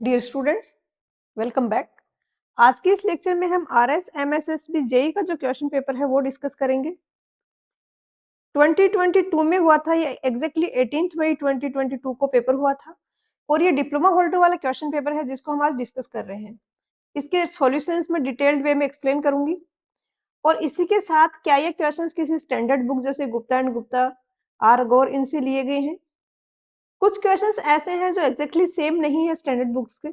Dear students, welcome back. आज के इस लेक्चर में हम आरएस एमएसएसबी जेई का जो क्वेश्चन पेपर है वो डिस्कस करेंगे। 2022 में हुआ था, ये एग्जैक्टली 18 मई 2022 को पेपर हुआ था और ये डिप्लोमा होल्डर वाला क्वेश्चन पेपर है जिसको हम आज डिस्कस कर रहे हैं। इसके सॉल्यूशंस में डिटेल्ड वे में एक्सप्लेन करूंगी और इसी के साथ क्या ये क्वेश्चंस किसी स्टैंडर्ड बुक जैसे गुप्ता एंड गुप्ता, आर गौर इनसे लिए गए हैं। कुछ क्वेश्चंस ऐसे हैं जो एग्जैक्टली सेम नहीं है स्टैंडर्ड बुक्स के,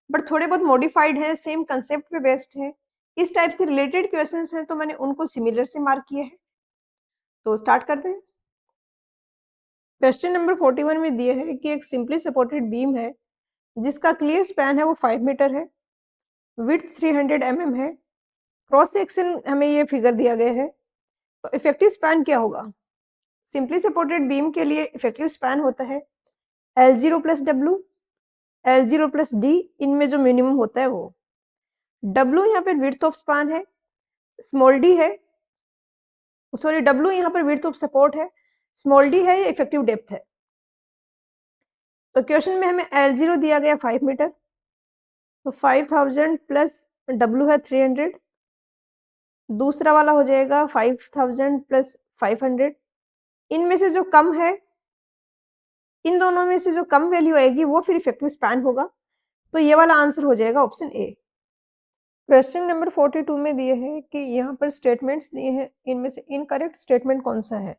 बट थोड़े बहुत मॉडिफाइड हैं, सेम कंसेप्ट पे बेस्ड है। इस टाइप से रिलेटेड क्वेश्चंस हैं तो मैंने उनको सिमिलर से मार्क किए हैं। तो स्टार्ट करते हैं। क्वेश्चन नंबर 41 में दिया है कि एक सिंपली सपोर्टेड बीम है जिसका क्लियर स्पैन है वो 5 मीटर है, विड्थ 300 mm है, क्रॉस सेक्शन हमें ये फिगर दिया गया है। तो इफेक्टिव स्पैन क्या होगा? सिंपली सपोर्टेड बीम के लिए इफेक्टिव स्पैन होता है L0 plus W, L0 plus D, इनमें जो मिनिमम होता है वो। W यहाँ पे विड्थ ऑफ स्पैन है, स्मॉल डी है, सॉरी W यहाँ पर विड्थ ऑफ सपोर्ट है, स्मॉल डी है, ये इफेक्टिव डेप्थ है। तो क्वेश्चन में हमें L0 दिया गया 5 मीटर, तो 5000 प्लस W है 300, दूसरा वाला हो जाएगा 5000 प्लस 500। इनमें से जो कम है, इन दोनों में से जो कम वैल्यू आएगी वो फिर इफेक्टिव स्पैन होगा। तो ये वाला आंसर हो जाएगा ऑप्शन ए। क्वेश्चन नंबर 42 में दिए है कि यहाँ पर स्टेटमेंट्स दिए हैं, इनमें से इनकरेक्ट स्टेटमेंट कौन सा है?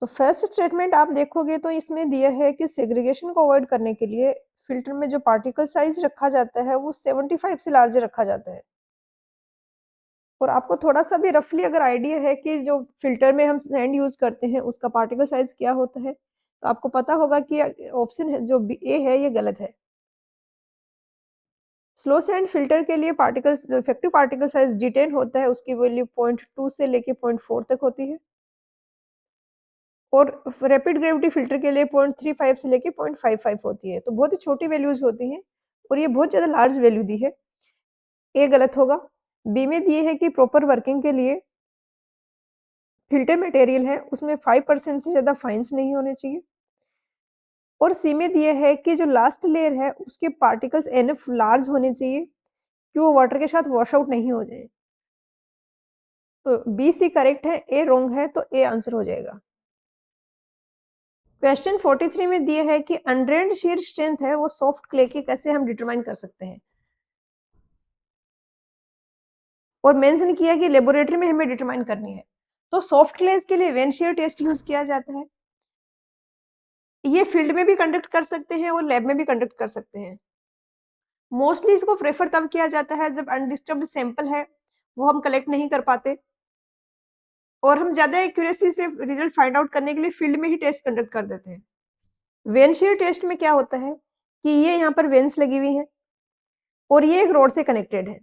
तो फर्स्ट स्टेटमेंट आप देखोगे तो इसमें दिया है कि सेग्रीगेशन को अवॉइड करने के लिए फिल्टर में जो पार्टिकल साइज रखा जाता है वो 75 से लार्जर रखा जाता है। और आपको थोड़ा सा भी रफली अगर आइडिया है कि जो फिल्टर में हम सैंड यूज करते हैं उसका पार्टिकल साइज क्या होता है, तो आपको पता होगा कि ऑप्शन है जो ए है ये गलत है। स्लो सैंड फिल्टर के लिए पार्टिकल्स जो इफेक्टिव पार्टिकल साइज D10 होता है उसकी वैल्यू 0.2 से लेके 0.4 तक होती है, और रैपिड ग्रेविटी फिल्टर के लिए 0.35 से लेके 0.55 होती है। तो बहुत ही छोटी वैल्यूज होती हैं और ये बहुत ज़्यादा लार्ज वैल्यू दी है। ए गलत होगा। बी में दिए है कि प्रॉपर वर्किंग के लिए फिल्टर मटेरियल है उसमें 5% से ज़्यादा फाइंस नहीं होने चाहिए। और सी में दिए है कि जो लास्ट लेयर है उसके पार्टिकल्स एनफ लार्ज होने चाहिए कि वो वाटर के साथ वॉश आउट नहीं हो जाए। तो बी सी करेक्ट है, ए रॉन्ग है, तो ए आंसर हो जाएगा। क्वेश्चन 43 में दिया है कि अनड्रेन्ड shear स्ट्रेंथ है वो सॉफ्ट क्ले की कैसे हम डिटरमाइन कर सकते हैं, और मेंशन किया कि लेबोरेटरी में हमें डिटरमाइन करनी है। तो सॉफ्ट क्लेस के लिए वेन shear टेस्ट यूज किया जाता है। ये फील्ड में भी कंडक्ट कर सकते हैं और लैब में भी कंडक्ट कर सकते हैं। मोस्टली इसको प्रेफर तब किया जाता है जब अनडिस्टर्ब्ड सैंपल है वो हम कलेक्ट नहीं कर पाते और हम ज्यादा एक्यूरेसी से रिजल्ट फाइंड आउट करने के लिए फील्ड में ही टेस्ट कंडक्ट कर देते हैं। वेन shear टेस्ट में क्या होता है कि ये यहाँ पर वेन्स लगी हुई है और ये एक रोड से कनेक्टेड है।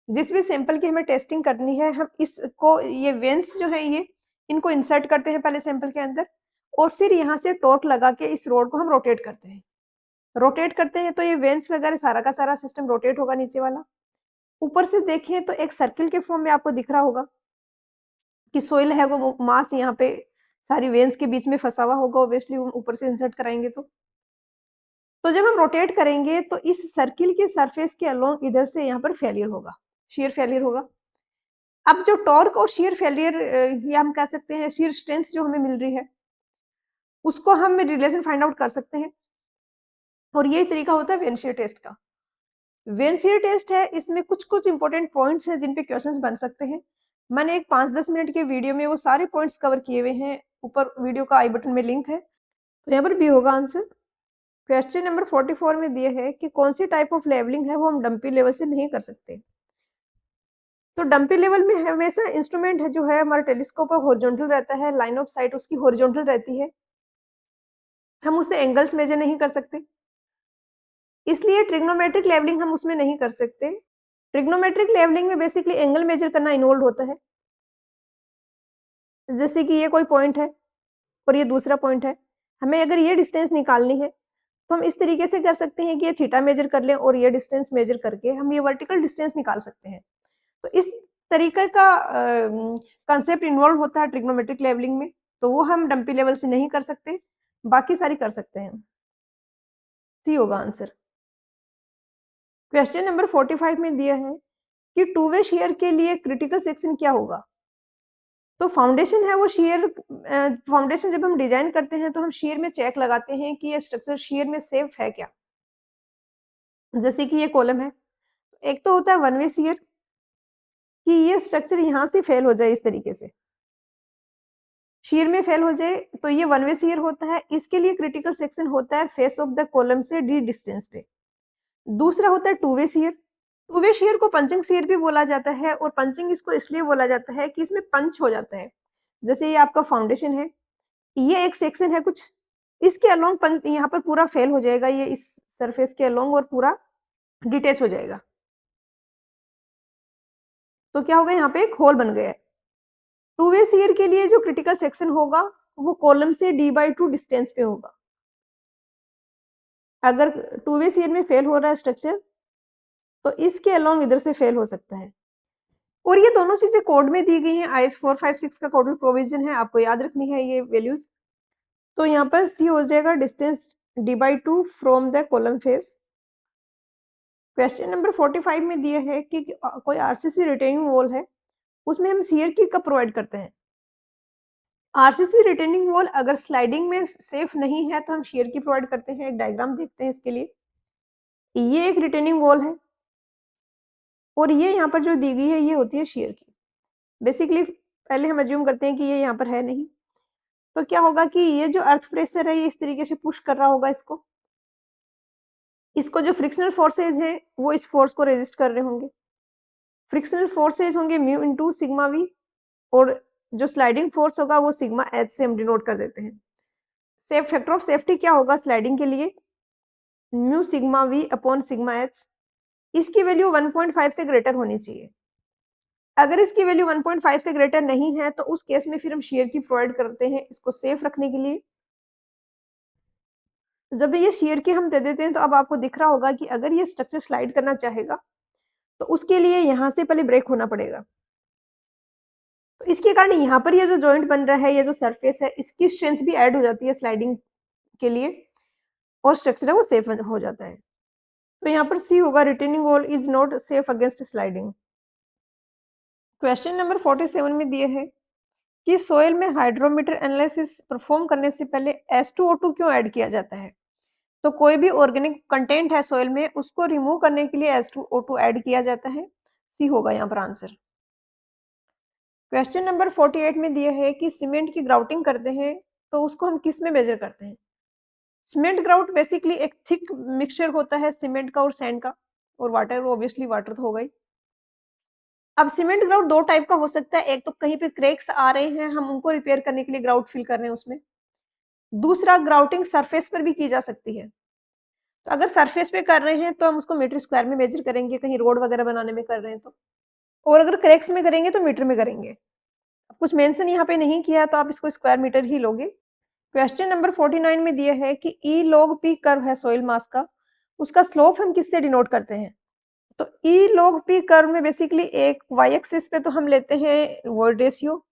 जिस भी सैंपल की हमें टेस्टिंग करनी है हम इसको, ये वेन्स जो है ये इनको इंसर्ट करते हैं पहले सैंपल के अंदर, और फिर यहाँ से टॉर्क लगा के इस रोड को हम रोटेट करते हैं। रोटेट करते हैं तो ये वेन्स वगैरह सारा का सारा सिस्टम रोटेट होगा नीचे वाला। ऊपर से देखें तो एक सर्किल के फॉर्म में आपको दिख रहा होगा कि सोइल है वो मास यहाँ पे सारी वेन्स के बीच में फंसा हुआ होगा, ऑब्वियसली ऊपर से इंसर्ट कराएंगे तो जब हम रोटेट करेंगे तो इस सर्किल के सरफेस के अलोंग इधर से यहाँ पर फेलियर होगा, shear फेलियर होगा। अब जो टॉर्क और shear फेलियर या हम कह सकते हैं shear स्ट्रेंथ जो हमें मिल रही है उसको हम रिलेशन फाइंड आउट कर सकते हैं, और यही तरीका होता है वेन shear टेस्ट का। वेन shear टेस्ट है, इसमें कुछ कुछ इंपॉर्टेंट पॉइंट्स हैं जिन पे क्वेश्चंस बन सकते हैं। मैंने एक 5-10 मिनट के वीडियो में वो सारे पॉइंट्स कवर किए हुए हैं, ऊपर वीडियो का आई बटन में लिंक है, तो यहाँ पर बी होगा आंसर। क्वेश्चन नंबर 44 में दिया है कि कौन सी टाइप ऑफ लेवलिंग है वो हम डंपी लेवल से नहीं कर सकते। तो डंपी लेवल में हमेशा इंस्ट्रूमेंट है जो है हमारा टेलीस्कोप हॉरिजॉन्टल रहता है, लाइन ऑफ साइट उसकी हॉरिजॉन्टल रहती है, हम उससे एंगल्स मेजर नहीं कर सकते, इसलिए ट्रिग्नोमेट्रिक लेवलिंग हम उसमें नहीं कर सकते। ट्रिग्नोमेट्रिक लेवलिंग में बेसिकली एंगल मेजर करना इन्वॉल्व होता है, जैसे कि ये कोई पॉइंट है और ये दूसरा पॉइंट है, हमें अगर ये डिस्टेंस निकालनी है तो हम इस तरीके से कर सकते हैं कि ये थीटा मेजर कर लें और ये डिस्टेंस मेजर करके हम ये वर्टिकल डिस्टेंस निकाल सकते हैं। तो इस तरीके का कंसेप्ट इन्वॉल्व होता है ट्रिग्नोमेट्रिक लेवलिंग में, तो वो हम डंपी लेवल से नहीं कर सकते, बाकी सारी कर सकते हैं। सी होगा आंसर। क्वेश्चन नंबर 45 में दिया है कि टू वे शेयर के लिए क्रिटिकल सेक्शन क्या होगा। तो फाउंडेशन है वो शेयर, फाउंडेशन जब हम डिजाइन करते हैं तो हम शेयर में चेक लगाते हैं कि ये स्ट्रक्चर शेयर में सेफ है क्या। जैसे कि ये कॉलम है, एक तो होता है वन वे शेयर कि ये स्ट्रक्चर यहाँ से फेल हो जाए, इस तरीके से शेयर में फेल हो जाए, तो ये वन वे शेयर होता है। इसके लिए क्रिटिकल सेक्शन होता है फेस ऑफ द कॉलम से डी डिस्टेंस पे। दूसरा होता है two way share. Two way share को पंचिंग शेयर भी बोला जाता है, और पंचिंग इसको इसलिए बोला जाता है कि इसमें पंच हो जाता है। जैसे ये आपका फाउंडेशन है, ये एक सेक्शन है कुछ, इसके अलोंग पंच यहाँ पर पूरा फेल हो जाएगा, ये इस सरफेस के अलोंग और पूरा डिटेच हो जाएगा। तो क्या होगा, यहाँ पे एक होल बन गया है। टू वे शेयर के लिए जो क्रिटिकल सेक्शन होगा वो कॉलम से d/2 डिस्टेंस पे होगा। अगर टू वे शेयर में फेल हो रहा है स्ट्रक्चर, तो इसके अलोंग इधर से फेल हो सकता है। और ये दोनों चीजें कोड में दी गई हैं, IS 456 का कोडल प्रोविजन है, आपको याद रखनी है ये वैल्यूज। तो यहाँ पर सी हो जाएगा distance d/2 from the column face. Question number 45 में दिया है कि कोई आरसीसी रिटेनिंग वॉल है, उसमें हम शियर की कब प्रोवाइड करते हैं। आरसीसी रिटेनिंग वॉल अगर स्लाइडिंग में सेफ नहीं है तो हम शियर की प्रोवाइड करते हैं। एक डायग्राम देखते हैं इसके लिए। ये एक रिटेनिंग वॉल है, और ये यहाँ पर जो दी गई है ये होती है शियर की। बेसिकली पहले हम अज्यूम करते हैं कि ये यहाँ पर है नहीं, तो क्या होगा कि ये जो अर्थ प्रेशर है ये इस तरीके से पुश कर रहा होगा इसको। इसको जो फ्रिक्शनल फोर्सेज हैं वो इस फोर्स को रेजिस्ट कर रहे होंगे। फ्रिक्शनल फोर्सेज होंगे म्यू इंटू सिग्मा वी, और जो स्लाइडिंग फोर्स होगा वो सिग्मा एच से हम डिनोट कर देते हैं। सेफ फैक्टर ऑफ सेफ्टी क्या होगा स्लाइडिंग के लिए, mu sigma we upon sigma H. इसकी वैल्यू 1.5 से ग्रेटर होनी चाहिए। अगर इसकी वैल्यू 1.5 से ग्रेटर नहीं है तो उस केस में फिर हम शेयर की प्रोवाइड करते हैं इसको सेफ रखने के लिए। जब ये शेयर की हम दे देते हैं तो अब आपको दिख रहा होगा कि अगर ये स्ट्रक्चर स्लाइड करना चाहेगा तो उसके लिए यहाँ से पहले ब्रेक होना पड़ेगा। तो इसके कारण यहाँ पर ये जो जॉइंट बन रहा है, ये जो सरफेस है, इसकी स्ट्रेंथ भी ऐड हो जाती है स्लाइडिंग के लिए, और स्ट्रक्चर है वो सेफ हो जाता है। तो यहाँ पर सी होगा, retaining wall is not safe against sliding. Question number 47 में दिए है कि सोयल में हाइड्रोमीटर एनालिसिस परफॉर्म करने से पहले H2O2 क्यों ऐड किया जाता है। तो कोई भी ऑर्गेनिक कंटेंट है सोयल में, उसको रिमूव करने के लिए H2O2 ऐड किया जाता है। सी होगा यहाँ पर आंसर। क्वेश्चन नंबर 48 में दिया है कि सीमेंट की ग्राउटिंग करते हैं तो उसको हम किस में मेजर करते हैं। सीमेंट ग्राउट बेसिकली एक थिक मिक्सचर होता है सीमेंट का और सैंड का, और वाटर, ऑब्वियसली वाटर तो होगा ही। अब सीमेंट ग्राउट दो टाइप का हो सकता है, एक तो कहीं पे क्रैक्स आ रहे हैं, हम उनको रिपेयर करने के लिए ग्राउट फिल कर रहे हैं उसमें। दूसरा, ग्राउटिंग सरफेस पर भी की जा सकती है। तो अगर सरफेस पे कर रहे हैं तो हम उसको मीटर स्क्वायर में मेजर करेंगे, कहीं रोड वगैरह बनाने में कर रहे हैं तो। और अगर क्रैक्स में करेंगे तो मीटर में करेंगे। कुछ मेंशन यहाँ पे नहीं किया तो आप इसको स्क्वायर मीटर ही लोगे। क्वेश्चन नंबर 49 में दिया है कि ई लॉग पी कर्व है सॉइल मास का, उसका स्लोप हम किससे डिनोट करते हैं। तो ई लॉग पी कर्व में बेसिकली एक वाई एक्सिस पे तो हम लेते हैं वॉइड रेशियो,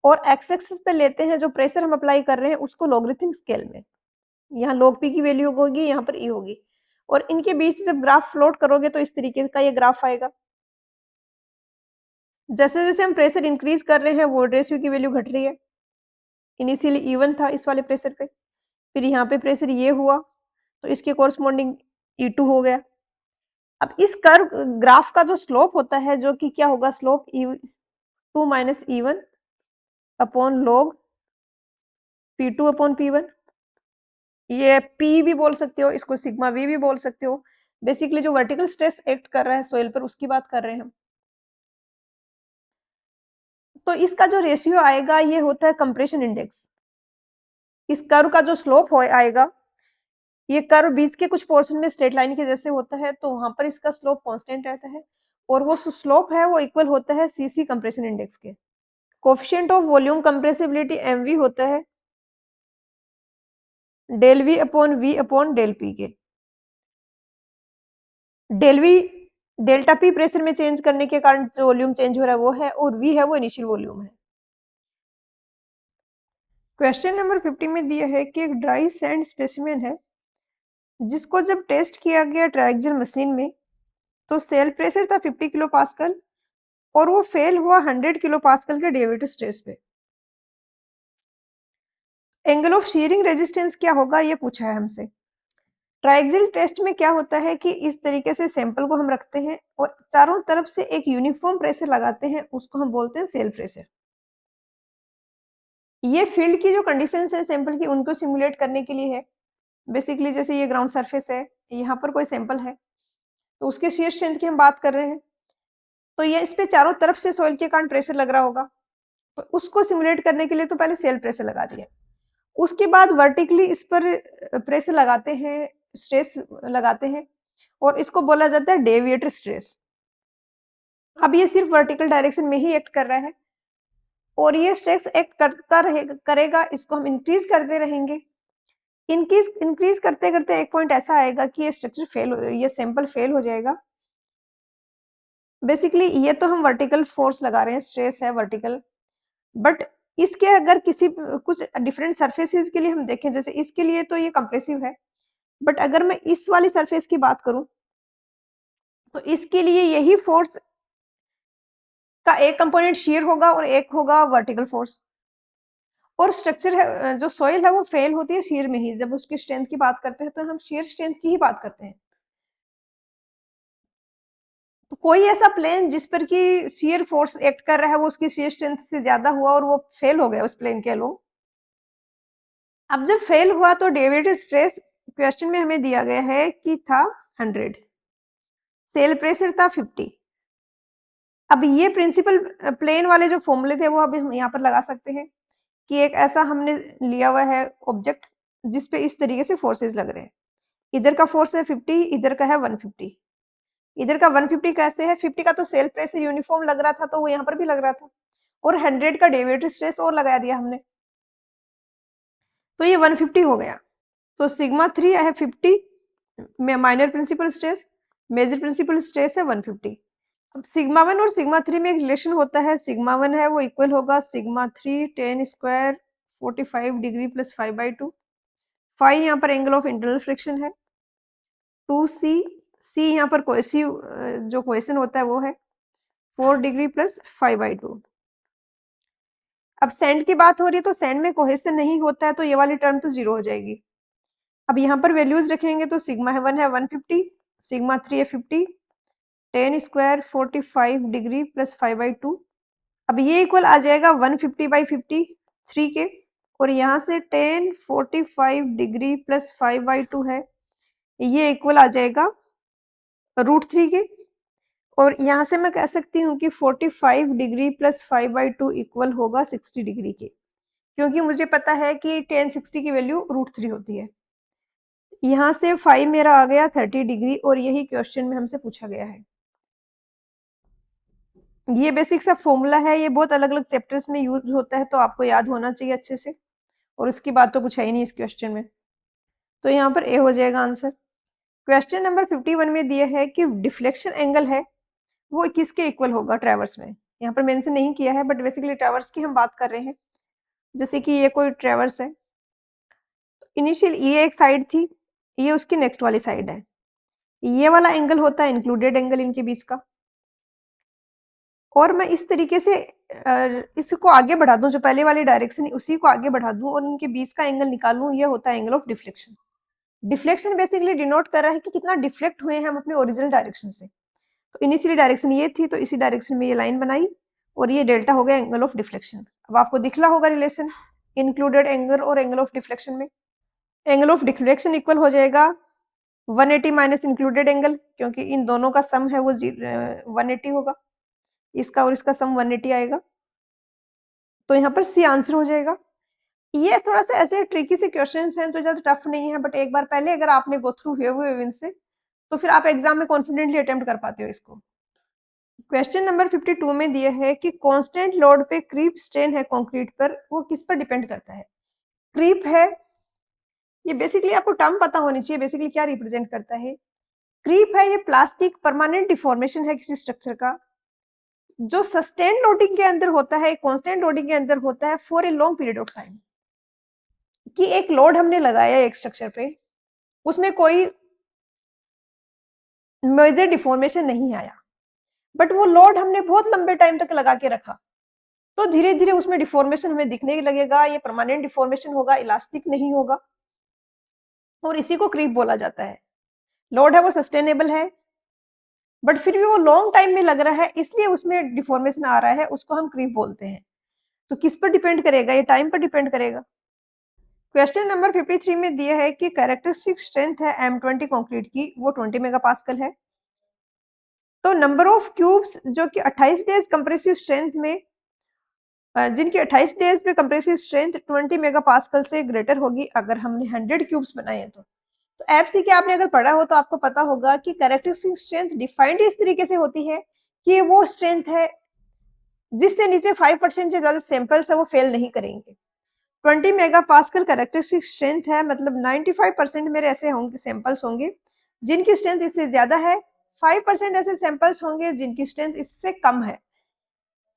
और एक्स एक्सिस पे लेते हैं जो प्रेशर हम अप्लाई कर रहे हैं उसको लॉगरिथम स्केल में। यहाँ लॉग पी की वैल्यू होगी, यहाँ पर ई होगी, और इनके बीच से जब ग्राफ फ्लोट करोगे तो इस तरीके का ये ग्राफ आएगा। जैसे जैसे हम प्रेशर इंक्रीज कर रहे हैं वॉइड रेशियो की वैल्यू घट रही है। इनिशियली E1 था इस वाले प्रेशर पे, फिर यहाँ पे प्रेशर ये हुआ तो इसके कोरस्पॉन्डिंग E2 हो गया। अब इस कर्व ग्राफ का जो स्लोप होता है, जो कि क्या होगा, slope E2 minus E1 upon log P2 upon P1। ये P भी बोल सकते हो, इसको सिग्मा V भी बोल सकते हो। बेसिकली जो वर्टिकल स्ट्रेस एक्ट कर रहा है सोइल पर उसकी बात कर रहे हैं हम। तो इसका जो रेशियो आएगा ये होता है कंप्रेशन इंडेक्स। इस कर्व का जो स्लोप आएगा, ये कर्व बीच के कुछ पोर्शन में स्ट्रेट लाइन के जैसे होता है, तो वहां पर इसका स्लोप कांस्टेंट रहता है, और वो स्लोप है वो इक्वल होता है सीसी कंप्रेशन इंडेक्स के। Coefficient of volume compressibility MV होता है del V upon V upon del P के। Del V delta P pressure में चेंज करने के कारण जो वॉल्यूम चेंज हो रहा है वो है, और वी है वो इनिशियल वॉल्यूम है। क्वेश्चन नंबर 50 में दिया है कि एक ड्राई सैंड स्पेसिमेन है जिसको जब टेस्ट किया गया ट्रायक्सियल मशीन में, तो सेल प्रेशर था 50 किलो पास्कल और वो फेल हुआ 100 किलो पास्कल के डेविएटेड स्ट्रेस पे। एंगल ऑफ शीयरिंग रेजिस्टेंस क्या होगा ये पूछा है हमसे। ट्रायक्सियल टेस्ट में क्या होता है कि इस तरीके से सैंपल को हम रखते हैं और चारों तरफ से एक यूनिफॉर्म प्रेशर लगाते हैं, उसको हम बोलते हैं सेल प्रेशर। ये फील्ड की जो कंडीशंस है सैंपल की, उनको सिमुलेट करने के लिए है। बेसिकली जैसे ये ग्राउंड सरफेस है, यहाँ पर कोई सैंपल है, तो उसके शियर स्ट्रेंथ की हम बात कर रहे हैं। तो ये इस पे चारों तरफ से सॉइल के कारण प्रेशर लग रहा होगा, तो उसको सिमुलेट करने के लिए तो पहले सेल प्रेशर लगा दिया, उसके बाद वर्टिकली इस पर प्रेशर लगाते हैं, स्ट्रेस लगाते हैं, और इसको बोला जाता है डेविएटर स्ट्रेस। अब ये सिर्फ वर्टिकल डायरेक्शन में ही एक्ट कर रहा है और ये स्ट्रेस एक्ट करता रहेगा, करेगा, इसको हम इंक्रीज करते रहेंगे। इंक्रीज करते करते एक पॉइंट ऐसा आएगा कि ये स्ट्रक्चर फेल हो, ये सैंपल फेल हो जाएगा। बेसिकली ये तो हम वर्टिकल फोर्स लगा रहे हैं, स्ट्रेस है वर्टिकल, बट इसके अगर किसी कुछ डिफरेंट सरफेसेस के लिए हम देखें, जैसे इसके लिए तो ये कंप्रेसिव है, बट अगर मैं इस वाली सरफेस की बात करूं, तो इसके लिए यही फोर्स का एक कंपोनेंट शीयर होगा और एक होगा वर्टिकल फोर्स। और स्ट्रक्चर है जो सॉइल है वो फेल होती है शीयर में ही। जब उसकी स्ट्रेंथ की बात करते हैं तो हम शीयर स्ट्रेंथ की ही बात करते हैं। तो कोई ऐसा प्लेन जिस पर की शीयर फोर्स एक्ट कर रहा है वो उसकी शीयर स्ट्रेंथ से ज्यादा हुआ और वो फेल हो गया उस प्लेन के अलोंग। अब जब फेल हुआ तो डेविएटेड स्ट्रेस क्वेश्चन में हमें दिया गया है कि था 100, सेल प्रेशर था 50। अब ये प्रिंसिपल प्लेन वाले जो फॉर्मूले थे वो अब हम यहाँ पर लगा सकते हैं कि एक ऐसा हमने लिया हुआ है ऑब्जेक्ट जिस पे इस तरीके से फोर्सेस लग रहे हैं। इधर का फोर्स है 50, इधर का है 150। इधर का 150 कैसे है, 50 का तो सेल प्रेशर यूनिफॉर्म लग रहा था तो वो यहाँ पर भी लग रहा था, और 100 का डेविएटेड स्ट्रेस और लगा दिया हमने, तो ये 150 हो गया। तो सिग्मा 3 है 50 में minor principal stress, major principal stress है 150। अब सिग्मा 1 और सिग्मा 3 में एक रिलेशन होता है, सिग्मा 1 है वो इक्वल होगा sigma 3 10 square 45 degree plus 5/2। Phi यहाँ पर एंगल ऑफ इंटरनल फ्रिक्शन है, 2c, c यहाँ पर कोहेसिव जो कोहेशन होता है वो है 4 डिग्री प्लस 5/2। अब सैंड की बात हो रही है तो सैंड में कोहेशन नहीं होता है, तो ये वाली टर्म तो जीरो हो जाएगी। अब यहाँ पर वैल्यूज रखेंगे तो सिग्मा 1 है 150, सिग्मा 3 है 50, 10 स्क्वायर 45 डिग्री प्लस 5/2। अब ये इक्वल आ जाएगा 150/50 3 के, और यहाँ से 10 45 डिग्री प्लस 5/2 है, ये इक्वल आ जाएगा √3 के। और यहाँ से मैं कह सकती हूँ कि 45 डिग्री प्लस 5/2 इक्वल होगा 60 डिग्री के, क्योंकि मुझे पता है कि 10 60 की वैल्यू √3 होती है। यहाँ से 5 मेरा आ गया 30 डिग्री, और यही क्वेश्चन में हमसे पूछा गया है। ये बेसिक सा फॉर्मूला है, ये बहुत अलग अलग चैप्टर्स में यूज होता है, तो आपको याद होना चाहिए अच्छे से, और उसकी बात तो कुछ है ही नहीं इस क्वेश्चन में, तो यहाँ पर ए हो जाएगा आंसर। क्वेश्चन नंबर 51 में दिया है कि डिफ्लेक्शन एंगल है वो किसके इक्वल होगा ट्रैवर्स में। यहाँ पर मेंशन नहीं किया है, बट बेसिकली ट्रैवर्स की हम बात कर रहे हैं। जैसे कि ये कोई ट्रैवर्स है, इनिशियल ये एक साइड थी, ये उसकी नेक्स्ट वाली साइड है, ये वाला एंगल होता है इंक्लूडेड एंगल इनके बीच का। और मैं इस तरीके से इसको आगे बढ़ा दूं, जो पहले वाली डायरेक्शन है उसी को आगे बढ़ा दूं और इनके बीच का एंगल निकालूं, ये होता है angle of deflection. Deflection basically denote कर रहा है कि कितना डिफ्लेक्ट हुए हैं हम अपने ओरिजिनल डायरेक्शन से। तो इनिशियली डायरेक्शन ये थी, तो इसी डायरेक्शन में ये लाइन बनाई, और ये डेल्टा हो गया एंगल ऑफ डिफ्लेक्शन। अब आपको दिख रहा होगा रिलेशन इंक्लूडेड एंगल और एंगल ऑफ डिफ्लेक्शन में। एंगल ऑफ डिफ्लेक्शन इक्वल हो जाएगा 180 माइनस इंक्लूडेड एंगल, क्योंकि इन दोनों का सम है वो 180 होगा, इसका और इसका सम 180 आएगा, तो यहाँ पर सी आंसर हो जाएगा। ये थोड़ा सा ऐसे ट्रिकी से क्वेश्चंस हैं जो ज्यादा टफ नहीं है, बट एक बार पहले अगर आपने गो थ्रू हुए इनसे, तो फिर आप एग्जाम में कॉन्फिडेंटली अटेम्प्ट कर पाते हो इसको। क्वेश्चन नंबर 52 में दिया है कि कांस्टेंट लोड पे क्रीप स्ट्रेन है कंक्रीट पर, वो किस पर डिपेंड करता है। क्रीप है, ये बेसिकली आपको टर्म पता होनी चाहिए, बेसिकली क्या रिप्रेजेंट करता है। क्रीप है ये प्लास्टिक परमानेंट डिफॉर्मेशन है किसी स्ट्रक्चर का, जो सस्टेन लोडिंग के अंदर होता है, कांस्टेंट लोडिंग के अंदर होता है for a long period of time. कि एक लोड हमने लगाया एक स्ट्रक्चर पे, उसमें कोई मेजर डिफॉर्मेशन नहीं आया, बट वो लोड हमने बहुत लंबे टाइम तक लगा के रखा, तो धीरे धीरे उसमें डिफॉर्मेशन हमें दिखने लगेगा। ये परमानेंट डिफॉर्मेशन होगा, इलास्टिक नहीं होगा, और इसी को क्रीप बोला जाता है। लोड है वो सस्टेनेबल है, बट फिर भी वो लॉन्ग टाइम में लग रहा है, इसलिए उसमें डिफॉर्मेशन आ रहा है, उसको हम क्रीप बोलते हैं। तो किस पर डिपेंड करेगा? ये टाइम पर डिपेंड करेगा। क्वेश्चन नंबर 53 में दिया है कि कैरेक्टरिस्टिक स्ट्रेंथ है M20 कंक्रीट की, वो 20 मेगापास्कल है। तो नंबर ऑफ क्यूब्स जो कि 28 डेज कंप्रेसिव स्ट्रेंथ में, जिनकी 28 डेज में कंप्रेसिव स्ट्रेंथ 20 मेगापास्कल से ग्रेटर होगी अगर हमने 100 क्यूब्स बनाए हैं। तो एफसी के आपने अगर पढ़ा हो तो आपको पता होगा कि कैरेक्टरिस्टिक स्ट्रेंथ डिफाइंड इस तरीके से होती है कि वो स्ट्रेंथ है जिससे नीचे 5% से ज्यादा सैंपल्स है वो फेल नहीं करेंगे। 20 मेगापास्कल कैरेक्टरिस्टिक स्ट्रेंथ है, मतलब 95% मेरे ऐसे होंगे सैंपल्स होंगे जिनकी स्ट्रेंथ इससे ज्यादा है, 5% ऐसे सैंपल्स होंगे जिनकी स्ट्रेंथ इससे कम है।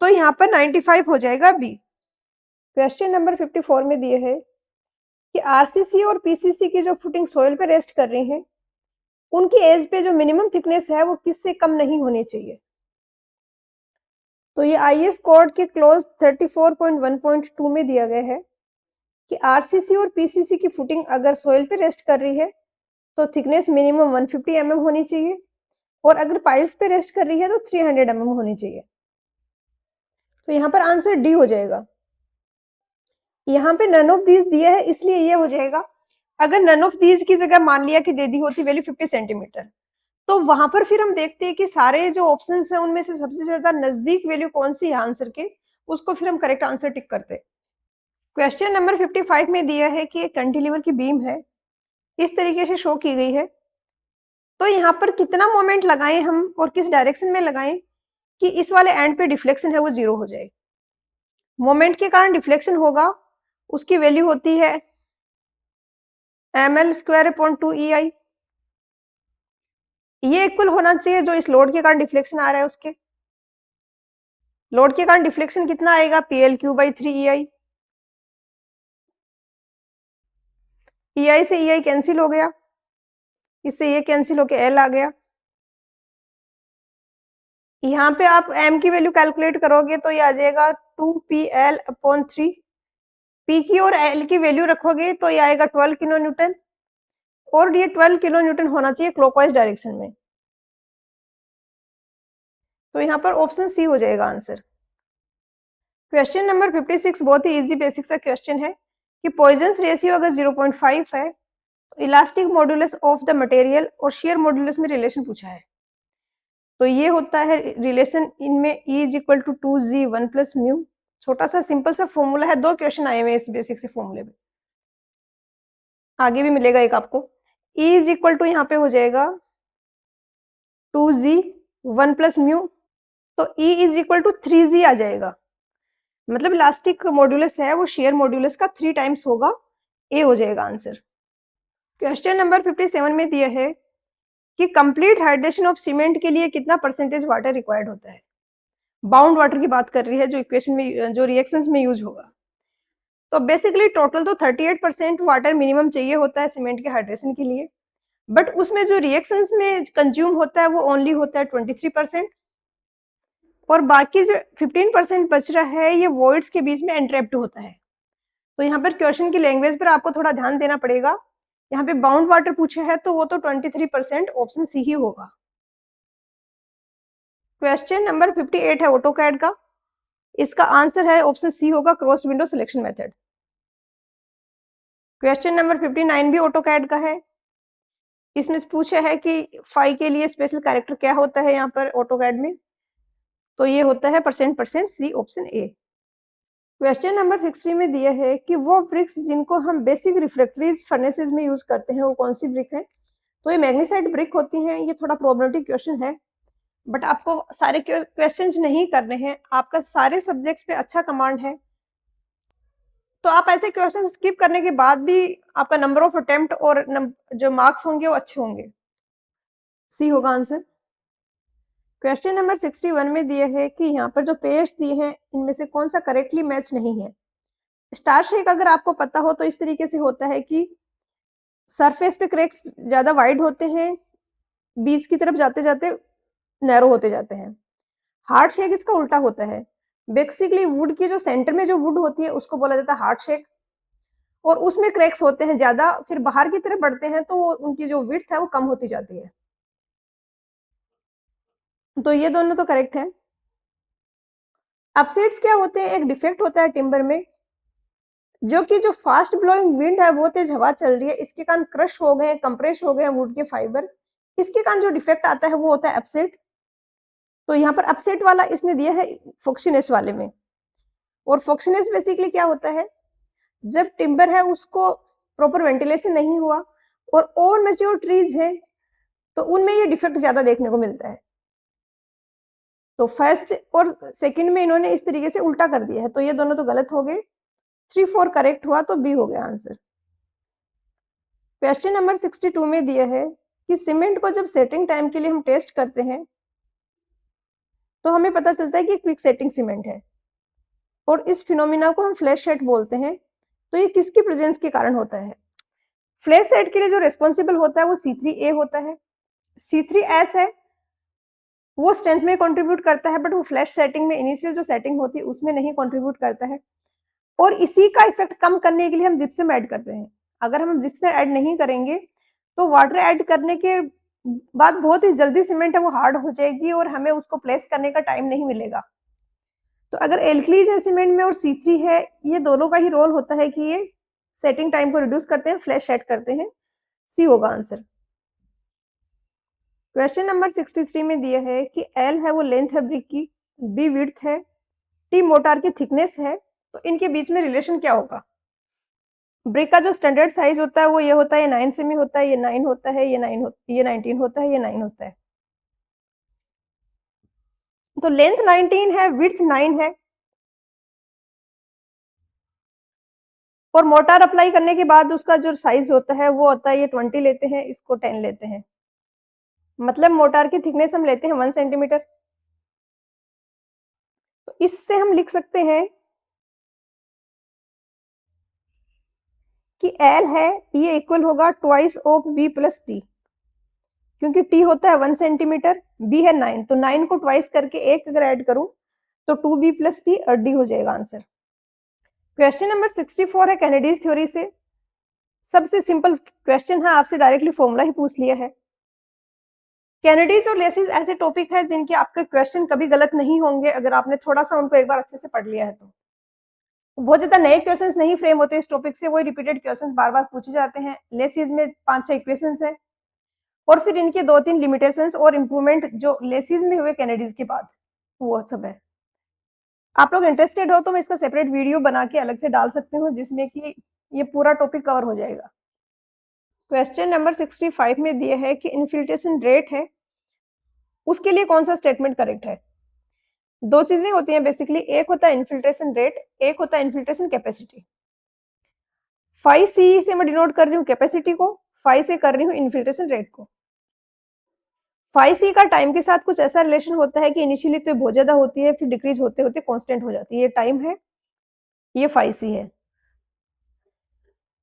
तो यहाँ पर 95 हो जाएगा बी। क्वेश्चन नंबर 54 में दिए है कि आरसीसी और पीसीसी की जो फुटिंग सोइल पे रेस्ट कर रही हैं, उनकी एज पे जो मिनिमम थिकनेस है वो किससे कम नहीं होनी चाहिए। तो ये आईएस कोड के क्लोज 34.1.2 में दिया गया है कि आरसीसी और पीसीसी की फुटिंग अगर सोइल पे रेस्ट कर रही है तो थिकनेस मिनिमम 150 mm होनी चाहिए, और अगर पाइल्स पे रेस्ट कर रही है तो 300 mm होनी चाहिए। तो यहाँ पर आंसर डी हो जाएगा। यहाँ पे नन ऑफ दीज दिया है इसलिए ये हो जाएगा। अगर नन ऑफ दीज की जगह मान लिया कि दे दी होती वैल्यू 50 सेंटीमीटर, तो वहां पर फिर हम देखते हैं कि सारे जो ऑप्शंस हैं उनमें से सबसे ज्यादा नजदीक वैल्यू कौन सी है आंसर के, उसको फिर हम करेक्ट आंसर टिक करते हैं। क्वेश्चन नंबर 55 में दिया है कि एक कैंटिलीवर की बीम है, इस तरीके से शो की गई है। तो यहाँ पर कितना मोमेंट लगाएं हम और किस डायरेक्शन में लगाएं कि इस वाले एंड पे डिफ्लेक्शन है वो जीरो हो जाए। मोमेंट के कारण डिफ्लेक्शन होगा, उसकी वैल्यू होती है ml² /2EI। ये इक्वल होना चाहिए जो इस लोड के कारण डिफ्लेक्शन आ रहा है उसके। लोड के कारण डिफ्लेक्शन कितना आएगा? PL/3EI। EI से EI कैंसिल हो गया, इससे ये कैंसिल होके L आ गया। यहाँ पे आप m की वैल्यू कैलकुलेट करोगे तो ये आ जाएगा 2PL/3। P की और L की वैल्यू रखोगे तो ये आएगा 12 किलो न्यूटन, और ये 12 किलो न्यूटन होना चाहिए क्लॉकवाइज डायरेक्शन में। तो यहाँ पर ऑप्शन सी हो जाएगा आंसर। क्वेश्चन नंबर 56 बहुत ही इजी बेसिक सा क्वेश्चन है कि पॉइजन्स रेशियो अगर 0.5 है तो elastic modulus of the material और शेयर मॉड्यूलस में रिलेशन पूछा है। तो ये होता है रिलेशन इनमें E is equal to 2G1 plus mu. छोटा सा सिंपल सा फॉर्मूला है, 2 क्वेश्चन आए हुए इस बेसिक से फॉर्मूले में, आगे भी मिलेगा एक आपको। E इज इक्वल टू यहाँ पे हो जाएगा 2G1 प्लस म्यू, तो E is equal to 3G आ जाएगा। मतलब इलास्टिक मॉड्यूलस है वो शेयर मॉड्यूलस का 3 टाइम्स होगा, ए हो जाएगा आंसर। क्वेश्चन नंबर 57 में दिया है कि कंप्लीट हाइड्रेशन ऑफ सीमेंट के लिए कितना परसेंटेज वाटर रिक्वायर्ड होता है। बाउंड वाटर की बात कर रही है जो इक्वेशन में जो रिएक्शंस में यूज होगा। तो बेसिकली टोटल तो 38% वाटर मिनिमम चाहिए होता है सीमेंट के हाइड्रेशन के लिए, बट उसमें जो रिएक्शंस में कंज्यूम होता है वो ओनली होता है 23%, और बाकी जो 15% बच रहा है ये वॉइड्स के बीच में एंट्रैप्ड होता है। तो यहाँ पर क्वेश्चन की लैंग्वेज पर आपको थोड़ा ध्यान देना पड़ेगा। यहाँ पे बाउंड वाटर पूछा है तो वो तो 23%, ऑप्शन सी ही होगा। क्वेश्चन नंबर 58 है ऑटोकैड का, इसका आंसर है ऑप्शन सी होगा cross window selection method. Question number 59 भी ऑटोकैड का है, इसमें पूछा है कि फाई के लिए स्पेशल कैरेक्टर क्या होता है यहाँ पर ऑटोकैड में, तो ये होता है %, C option A. Question number 60 में दिया है कि वो ब्रिक्स जिनको हम बेसिक रिफ्रैक्टरीज फर्नेसेस में यूज करते हैं वो कौन सी ब्रिक है। तो ये मैग्नीसाइट ब्रिक होती हैं। ये थोड़ा प्रॉब्लमेटिक क्वेश्चन है, बट आपको सारे क्वेश्चंस नहीं करने हैं, आपका सारे सब्जेक्ट्स पे अच्छा कमांड है, तो आप ऐसे क्वेश्चन स्किप करने के बाद भी आपका नंबर ऑफ अटेम्प्ट और जो मार्क्स होंगे वो अच्छे होंगे। सी होगा आंसर। क्वेश्चन नंबर 61 में दिए है कि यहाँ पर जो पेयर्स दिए हैं इनमें से कौन सा करेक्टली मैच नहीं है। स्टार शेक अगर आपको पता हो तो इस तरीके से होता है कि सरफेस पे क्रैक्स ज़्यादा वाइड होते हैं, बीच की तरफ जाते-जाते नैरो होते जाते हैं। हार्ड शेक इसका उल्टा होता है। बेसिकली वुड की जो सेंटर में जो वुड होती है उसको बोला जाता है हार्ड शेक, और उसमें क्रैक्स होते हैं ज़्यादा, फिर बाहर की तरफ बढ़ते हैं तो उनकी जो विड्थ है वो कम होती जाती है। तो ये दोनों तो करेक्ट है। अपसेट्स क्या होते हैं? एक डिफेक्ट होता है टिम्बर में, जो कि जो फास्ट ब्लोइंग विंड है, बहुत तेज हवा चल रही है, इसके कारण क्रश हो गए, कंप्रेस हो गए वुड के फाइबर। इसके कारण जो डिफेक्ट आता है वो होता है अपसेट। तो यहाँ पर अपसेट वाला इसने दिया है फोक्सीनेस वाले में। और फोक्सीनेस बेसिकली क्या होता है? जब टिम्बर है उसको प्रॉपर वेंटिलेशन नहीं हुआ और ओवर मैच्योर ट्रीज है तो उनमें ये डिफेक्ट ज्यादा देखने को मिलता है। तो फर्स्ट और सेकंड में इन्होंने इस तरीके से उल्टा कर दिया है, तो ये दोनों तो गलत हो गए। 3-4 करेक्ट हुआ तो बी हो गया आंसर। क्वेश्चन नंबर 62 में दिया है कि सीमेंट को जब सेटिंग टाइम के लिए हम टेस्ट करते हैं तो हमें पता चलता है कि क्विक सेटिंग सीमेंट है, और इस फिनोमिना को हम फ्लैश सेट बोलते हैं। तो ये किसकी प्रेजेंस के कारण होता है? फ्लैश सेट के लिए जो रेस्पॉन्सिबल होता है वो C3A होता है। C3S है, वो स्ट्रेंथ में कंट्रीब्यूट करता है, बट वो फ्लैश सेटिंग में इनिशियल जो सेटिंग होती है उसमें नहीं कंट्रीब्यूट करता है। और इसी का इफेक्ट कम करने के लिए हम जिप्सम ऐड करते हैं। अगर हम जिप्सम ऐड नहीं करेंगे तो वाटर ऐड करने के बाद बहुत ही जल्दी सीमेंट है वो हार्ड हो जाएगी और हमें उसको प्लेस करने का टाइम नहीं मिलेगा। तो अगर एल्कलीज है सीमेंट में और C3 है, ये दोनों का ही रोल होता है कि ये सेटिंग टाइम को रिड्यूस करते हैं, फ्लैश सेट करते हैं। सी होगा आंसर। क्वेश्चन नंबर 63 में दिया है कि एल है वो लेंथ है ब्रिक की, बी विड्थ है, टी मोटार की थिकनेस है, तो इनके बीच में रिलेशन क्या होगा? ब्रिक का जो स्टैंडर्ड साइज होता है वो ये होता है, ये 9 सेमी होता है, ये 9 होता है, ये 19 होता है, ये 9 होता है। तो लेंथ 19 है, विड्थ 9 है, और मोटार अप्लाई करने के बाद उसका जो साइज होता है वो होता है, ये 20 लेते हैं, इसको 10 लेते हैं, मतलब मोटार की थिकनेस हम लेते हैं 1 सेंटीमीटर। तो इससे हम लिख सकते हैं कि एल है ये इक्वल होगा twice of B plus T, क्योंकि टी होता है 1 सेंटीमीटर, बी है 9, तो 9 को ट्वाइस करके एक अगर ऐड करूं तो 2b प्लस टी और डी हो जाएगा आंसर। क्वेश्चन नंबर 64 है कैनेडीज थ्योरी से। सबसे सिंपल क्वेश्चन है, आपसे डायरेक्टली फॉर्मूला ही पूछ लिया है। कैनेडीज और लेसिस ऐसे टॉपिक है जिनके आपके क्वेश्चन कभी गलत नहीं होंगे अगर आपने थोड़ा सा उनको एक बार अच्छे से पढ़ लिया है। तो बहुत ज्यादा नए क्वेश्चंस नहीं फ्रेम होते इस टॉपिक से, वही रिपीटेड क्वेश्चंस बार बार पूछे जाते हैं। लेसिस में 5-6 इक्वेशंस है और फिर इनके 2-3 लिमिटेशंस और इंप्रूवमेंट जो लेसिस में हुए कैनेडीज के बाद, वो सब है। आप लोग इंटरेस्टेड हो तो मैं इसका सेपरेट वीडियो बना के अलग से डाल सकती हूँ जिसमें कि ये पूरा टॉपिक कवर हो जाएगा। क्वेश्चन नंबर 65 में दिया है कि इन्फिल्ट्रेशन रेट है, उसके लिए कौन सा स्टेटमेंट करेक्ट है? दो चीजें होती हैं बेसिकली, एक होता है इन्फिल्ट्रेशन रेट, एक होता है इन्फिल्ट्रेशन कैपेसिटी। फाई सी से मैं डिनोट कर रही हूँ कैपेसिटी को, फाई से कर रही हूँ इन्फिल्ट्रेशन रेट को। फाई सी का टाइम के साथ कुछ ऐसा रिलेशन होता है कि इनिशियली तो बहुत ज्यादा होती है, फिर डिक्रीज होते होते कांस्टेंट हो जाती है, ये टाइम है, ये फाई सी है।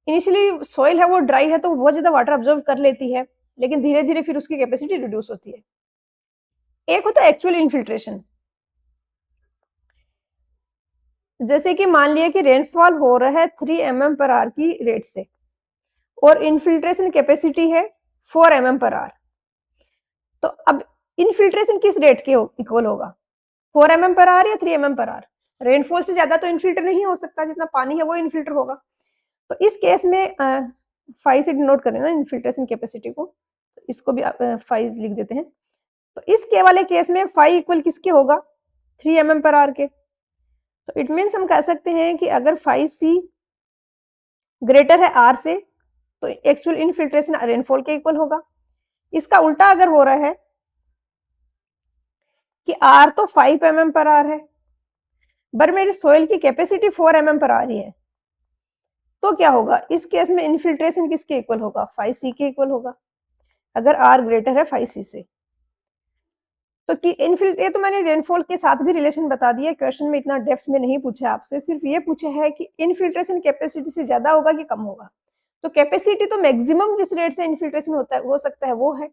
इनिशियली सॉइल है वो ड्राई है तो बहुत ज्यादा वाटर ऑब्जर्व कर लेती है, लेकिन धीरे धीरे फिर उसकी कैपेसिटी रिड्यूस होती है। एक होता है एक्चुअल इन्फिल्ट्रेशन, जैसे कि मान लिया कि रेनफॉल हो रहा है 3 mm/h की रेट से और इन्फिल्ट्रेशन कैपेसिटी है 4 mm/h। तो अब इन्फिल्ट्रेशन किस रेट के इक्वल होगा, 4 mm/h या 3 mm/h? रेनफॉल से ज्यादा तो इन्फिल्टर नहीं हो सकता, जितना पानी है वो इन्फिल्टर होगा। तो इस केस में फाइव से डिनोट करें ना इन्फिल्ट्रेशन कैपेसिटी को, तो इसको भी फाइव लिख देते हैं। तो इस के वाले केस में फाइव इक्वल किसके होगा, 3 mm/h के। तो इट मीन्स हम कह सकते हैं कि अगर फाइव सी ग्रेटर है आर से तो एक्चुअल इनफिल्ट्रेशन रेनफॉल के इक्वल होगा। इसका उल्टा अगर हो रहा है कि आर तो 5 mm/h है पर मेरी सोइल की कैपेसिटी 4 mm/h ही है, तो क्या होगा इस केस में इनफिल्ट्रेशन किसके इक्वल होगा, 5c के इक्वल होगा, अगर आर ग्रेटर है 5c से। तो कि ये तो मैंने रेनफॉल के साथ भी रिलेशन बता दिया, क्वेश्चन में इतना डेप्थ में नहीं पूछा आपसे, सिर्फ ये पूछा है कि इनफिल्ट्रेशन कैपेसिटी से ज्यादा होगा कि कम होगा। तो कैपेसिटी तो मैक्सिमम जिस रेट से इन्फिल्ट्रेशन होता है हो सकता है वो है,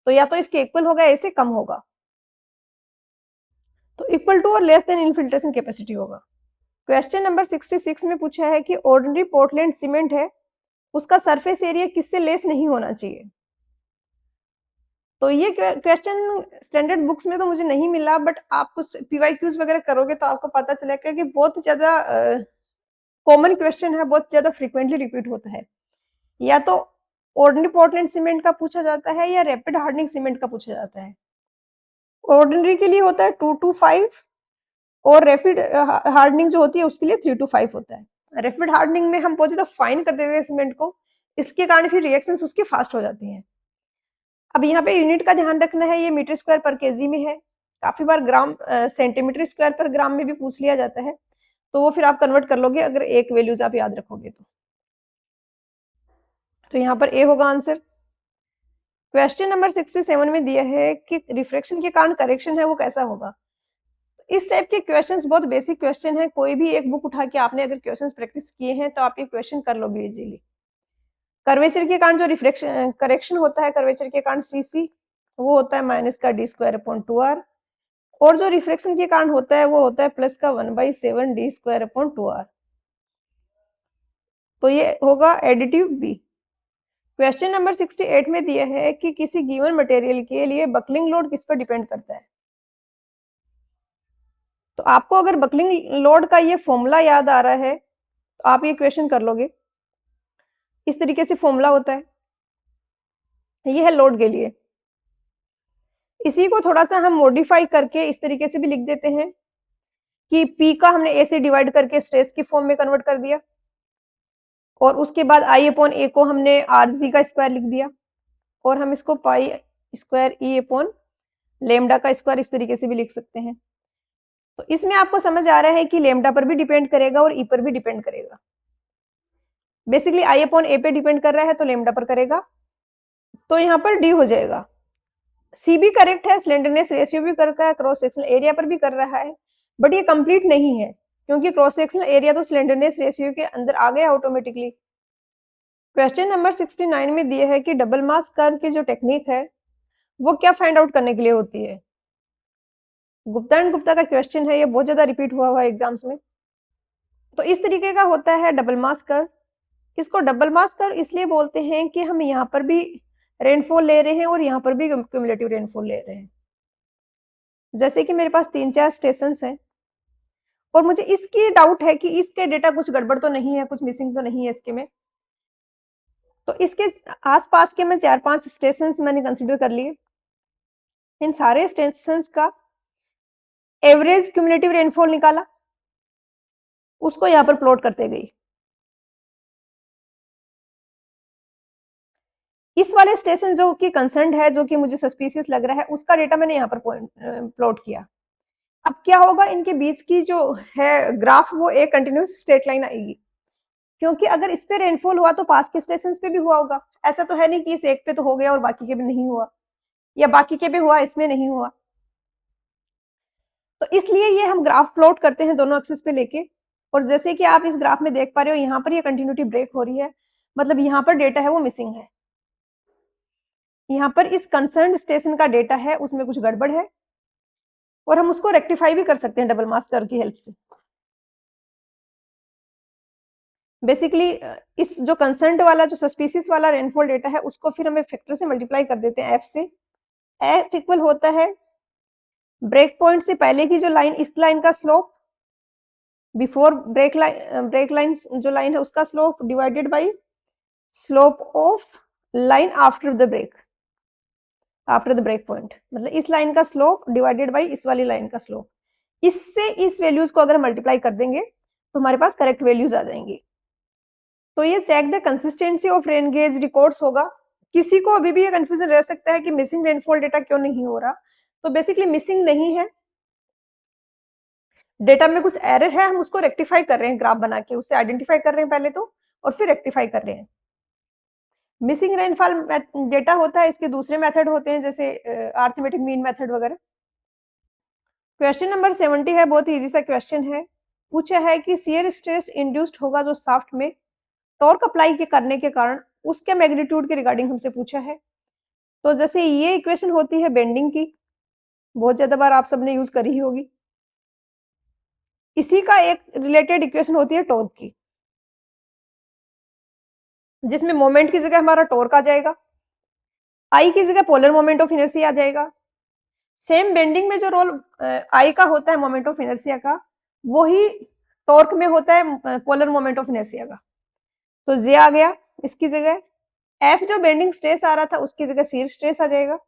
तो या तो इसके इक्वल होगा, ऐसे कम होगा, तो इक्वल टू और लेस देन इन्फिल्ट्रेशन कैपेसिटी होगा। क्वेश्चन नंबर 66 में पूछा है कि ऑर्डिनरी पोर्टलैंड सीमेंट है, उसका सरफेस एरिया किससे लेस नहीं होना चाहिए। तो ये क्वेश्चन स्टैंडर्ड बुक्स में तो मुझे नहीं मिला, बट आप कुछ पीवाईक्यूज वगैरह करोगे तो आपको पता चलेगा कि बहुत ज्यादा कॉमन क्वेश्चन है, बहुत ज्यादा फ्रीक्वेंटली रिपीट होता है। या तो ऑर्डिनरी पोर्टलैंड सीमेंट का पूछा जाता है या रैपिड हार्डनिंग सीमेंट का पूछा जाता है। ऑर्डिनरी के लिए होता है 2 to 5 और रैपिड हार्डनिंग जो होती है उसके लिए 3 to 5 होता है। रैपिड हार्डनिंग में हम बहुत ज्यादा फाइन कर देते हैं सीमेंट को, इसके कारण फिर रिएक्शंस उसकी फास्ट हो जाती हैं। अब यहाँ पे यूनिट का ध्यान रखना है, ये मीटर स्क्वायर पर केजी में है, काफी बार ग्राम सेंटीमीटर स्क्वायर पर ग्राम में भी पूछ लिया जाता है, तो वो फिर आप कन्वर्ट कर लोगे अगर एक वैल्यूज आप याद रखोगे तो यहाँ पर ए होगा आंसर। क्वेश्चन नंबर 67 में दिया है कि रिफ्रैक्शन के कारण करेक्शन है वो कैसा होगा। इस टाइप के क्वेश्चंस बहुत बेसिक क्वेश्चन है, कोई भी एक बुक उठा के आपने अगर क्वेश्चंस प्रैक्टिस किए हैं तो आप ये क्वेश्चन कर लोगे इजीली। कर्वेचर के कारण जो रिफ्रैक्शन करेक्शन होता है कर्वेचर के कारण सीसी, वो होता है माइनस का डी स्क्वायर अपॉन 2r, और जो रिफ्रैक्शन के कारण होता है वो होता है प्लस का 1/7 डी स्क्वायर अपॉन 2r। तो ये होगा एडिटिव बी। क्वेश्चन नंबर 68 में दिया है कि किसी गिवन मटेरियल के लिए बकलिंग लोड किस पर डिपेंड करता है। तो आपको अगर बकलिंग लोड का ये फॉर्मूला याद आ रहा है तो आप ये क्वेश्चन कर लोगे। इस तरीके से फॉर्मूला होता है, ये है लोड के लिए। इसी को थोड़ा सा हम मॉडिफाई करके इस तरीके से भी लिख देते हैं कि P का हमने A से डिवाइड करके स्ट्रेस की फॉर्म में कन्वर्ट कर दिया, और उसके बाद I अपॉन A को हमने RG का स्क्वायर लिख दिया, और हम इसको pi square E upon lambda का स्क्वायर इस तरीके से भी लिख सकते हैं। तो इसमें आपको समझ आ रहा है कि लेमडा पर भी डिपेंड करेगा और ई पर भी डिपेंड करेगा। बेसिकली आई अपॉन ए पे डिपेंड कर रहा है तो लेमडा पर करेगा, तो यहाँ पर डी हो जाएगा। सी भी करेक्ट है, स्लेंडरनेस रेशियो भी कर रहा है, क्रॉस सेक्शनल एरिया पर भी कर रहा है, बट ये कंप्लीट नहीं है क्योंकि क्रॉस सेक्शनल एरिया तो स्लेंडरनेस रेशियो के अंदर आ गया ऑटोमेटिकली। क्वेश्चन नंबर 69 में दिया है कि डबल मास कर्व की जो टेक्निक है वो क्या फाइंड आउट करने के लिए होती है। गुप्ता एंड गुप्ता का क्वेश्चन है, ये बहुत ज्यादा रिपीट हुआ है एग्जाम्स में। तो इस तरीके का होता है डबल मास कर्व। इसको डबल मास कर्व इसलिए बोलते हैं कि हम यहाँ पर भी रेनफॉल ले रहे हैं और यहाँ पर भी क्यूमुलेटिव रेनफॉल ले रहे हैं। जैसे कि मेरे पास 3-4 स्टेशन हैं और मुझे इसकी डाउट है कि इसके डेटा कुछ गड़बड़ तो नहीं है, कुछ मिसिंग तो नहीं है इसके में। तो इसके आसपास के मैं 4-5 स्टेशन मैंने कंसिडर कर लिए। इन सारे स्टेशन का एवरेज क्यूमुलेटिव रेनफॉल निकाला, उसको यहाँ पर प्लॉट करते गई। इस वाले स्टेशन जो कि कंसर्न है, जो कि मुझे सस्पिशियस लग रहा है, उसका डेटा मैंने यहाँ पर प्लॉट किया। अब क्या होगा, इनके बीच की जो है ग्राफ वो एक कंटिन्यूस स्ट्रेट लाइन आएगी, क्योंकि अगर इस पे रेनफॉल हुआ तो पास के स्टेशन पे भी हुआ होगा। ऐसा तो है नहीं कि इस एक पे तो हो गया और बाकी के भी नहीं हुआ, या बाकी के भी हुआ इसमें नहीं हुआ। तो इसलिए ये हम ग्राफ प्लॉट करते हैं दोनों एक्सिस पे लेके, और जैसे कि आप इस ग्राफ में देख पा रहे हो यहाँ पर ये कंटिन्यूटी ब्रेक हो रही है, मतलब यहाँ पर डेटा है वो मिसिंग है। यहाँ पर इस कंसर्न स्टेशन का डेटा है उसमें कुछ गड़बड़ है, और हम उसको रेक्टिफाई भी कर सकते हैं डबल मास कर्व की हेल्प से। बेसिकली इस जो कंसर्न वाला जो सस्पिशियस वाला रेनफॉल डेटा है उसको फिर हम एक फैक्टर से मल्टीप्लाई कर देते हैं एफ से। एफ इक्वल होता है ब्रेक पॉइंट से पहले की जो लाइन, इस लाइन का स्लोप, बिफोर ब्रेक लाइन जो लाइन है उसका slope divided by slope of line after the break, after the break point, मतलब इस लाइन का स्लोप डिवाइडेड बाई इस वाली लाइन का स्लोप। इससे इस वैल्यूज को अगर मल्टीप्लाई कर देंगे तो हमारे पास करेक्ट वैल्यूज आ जाएंगी। तो ये check the consistency of rain gauge records होगा। किसी को अभी भी ये कंफ्यूजन रह सकता है कि मिसिंग रेनफॉल डेटा क्यों नहीं हो रहा, तो बेसिकली मिसिंग नहीं है, डेटा में कुछ एरर है, हम उसको रेक्टिफाई कर रहे हैं ग्राफ बना के, उससे आइडेंटिफाई कर रहे हैं पहले तो, और फिर रेक्टिफाई कर रहे हैं। मिसिंग रेनफॉल डेटा होता है, इसके दूसरे मेथड होते हैं जैसे अरिथमेटिक मीन मेथड वगैरह। क्वेश्चन नंबर 70 है, बहुत इजी सा क्वेश्चन है। पूछा है कि शियर स्ट्रेस इंड्यूस्ड होगा जो शाफ्ट में टॉर्क अप्लाई के करने के कारण उसके मैग्नीट्यूड के रिगार्डिंग हमसे पूछा है। तो जैसे ये इक्वेशन होती है बेंडिंग की, बहुत ज्यादा बार आप सबने यूज करी ही होगी। इसी का एक रिलेटेड इक्वेशन होती है टॉर्क की, जिसमें मोमेंट की जगह हमारा टॉर्क आ जाएगा, आई की जगह पोलर मोमेंट ऑफ इनर्शिया आ जाएगा। सेम बेंडिंग में जो रोल आई का होता है मोमेंट ऑफ इनर्शिया का, वही टॉर्क में होता है पोलर मोमेंट ऑफ इनर्शिया का। तो जे आ गया इसकी जगह, एफ जो बेंडिंग स्ट्रेस आ रहा था उसकी जगह शियर स्ट्रेस आ जाएगा।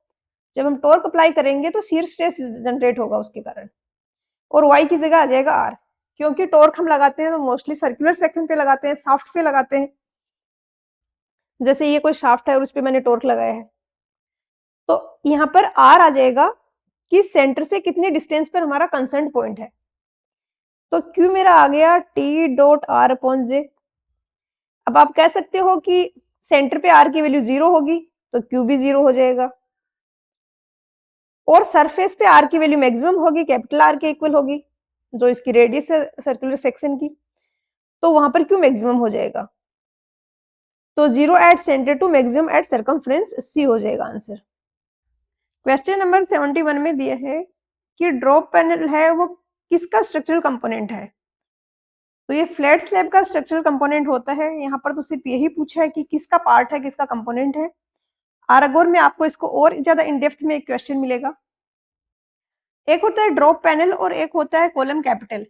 जब हम टॉर्क अप्लाई करेंगे तो शियर स्ट्रेस जनरेट होगा उसके कारण, और वाई की जगह आ जाएगा आर। क्योंकि टॉर्क हम लगाते हैं तो मोस्टली सर्कुलर सेक्शन पे लगाते हैं, शाफ्ट पे लगाते हैं। जैसे ये कोई शाफ्ट है और उस पे मैंने टॉर्क लगाया है, तो यहाँ पर आर आ जाएगा कि सेंटर से कितने डिस्टेंस पर हमारा कंसर्न पॉइंट है। तो क्यू मेरा आ गया टी डॉट आर अपॉन जे। अब आप कह सकते हो कि सेंटर पे आर की वैल्यू 0 होगी तो क्यू भी 0 हो जाएगा, और सरफेस पे आर की वैल्यू मैक्सिमम होगी, कैपिटल आर के इक्वल होगी, जो इसकी रेडियस है सर्कुलर सेक्शन की, तो वहां पर क्यू मैक्सिमम हो जाएगा। तो 0 at centre to maximum at circumference, C हो जाएगा आंसर। क्वेश्चन नंबर 71 में दिया है कि ड्रॉप पैनल है वो किसका स्ट्रक्चरल कंपोनेंट है। तो ये फ्लैट स्लैब का स्ट्रक्चरल कंपोनेंट होता है। यहाँ पर तो सिर्फ यही पूछा है कि किसका पार्ट है, किसका कंपोनेंट है। आरगोर में आपको इसको और ज्यादा इन डेप्थ में एक क्वेश्चन मिलेगा। एक होता है ड्रॉप पैनल और एक होता है कॉलम कैपिटल।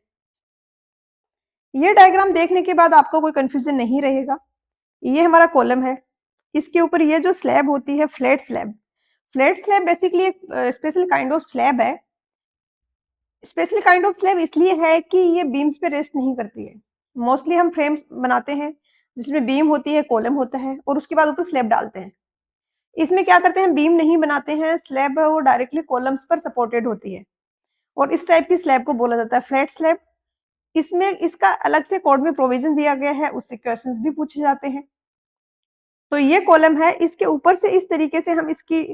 ये डायग्राम देखने के बाद आपको कोई कंफ्यूजन नहीं रहेगा। ये हमारा कॉलम है, इसके ऊपर ये जो स्लैब होती है flat slab. Flat slab basically एक स्पेशल काइंड ऑफ स्लैब है। स्पेशल काइंड ऑफ स्लैब इसलिए है कि ये बीम्स पे रेस्ट नहीं करती है। मोस्टली हम फ्रेम्स बनाते हैं जिसमें बीम होती है, कॉलम होता है, और उसके बाद ऊपर स्लैब डालते हैं। इसमें क्या करते हैं, बीम नहीं बनाते हैं, स्लैब है वो डायरेक्टली कॉलम्स पर सपोर्टेड होती है, और इस टाइप की स्लैब को बोला जाता है फ्लैट स्लैब। इसमें इसका अलग से कोड में प्रोविजन दिया गया है, उससे क्वेश्चंस भी पूछे जाते हैं। तो ये कॉलम है, इसके ऊपर से इस तरीके से हम इसकी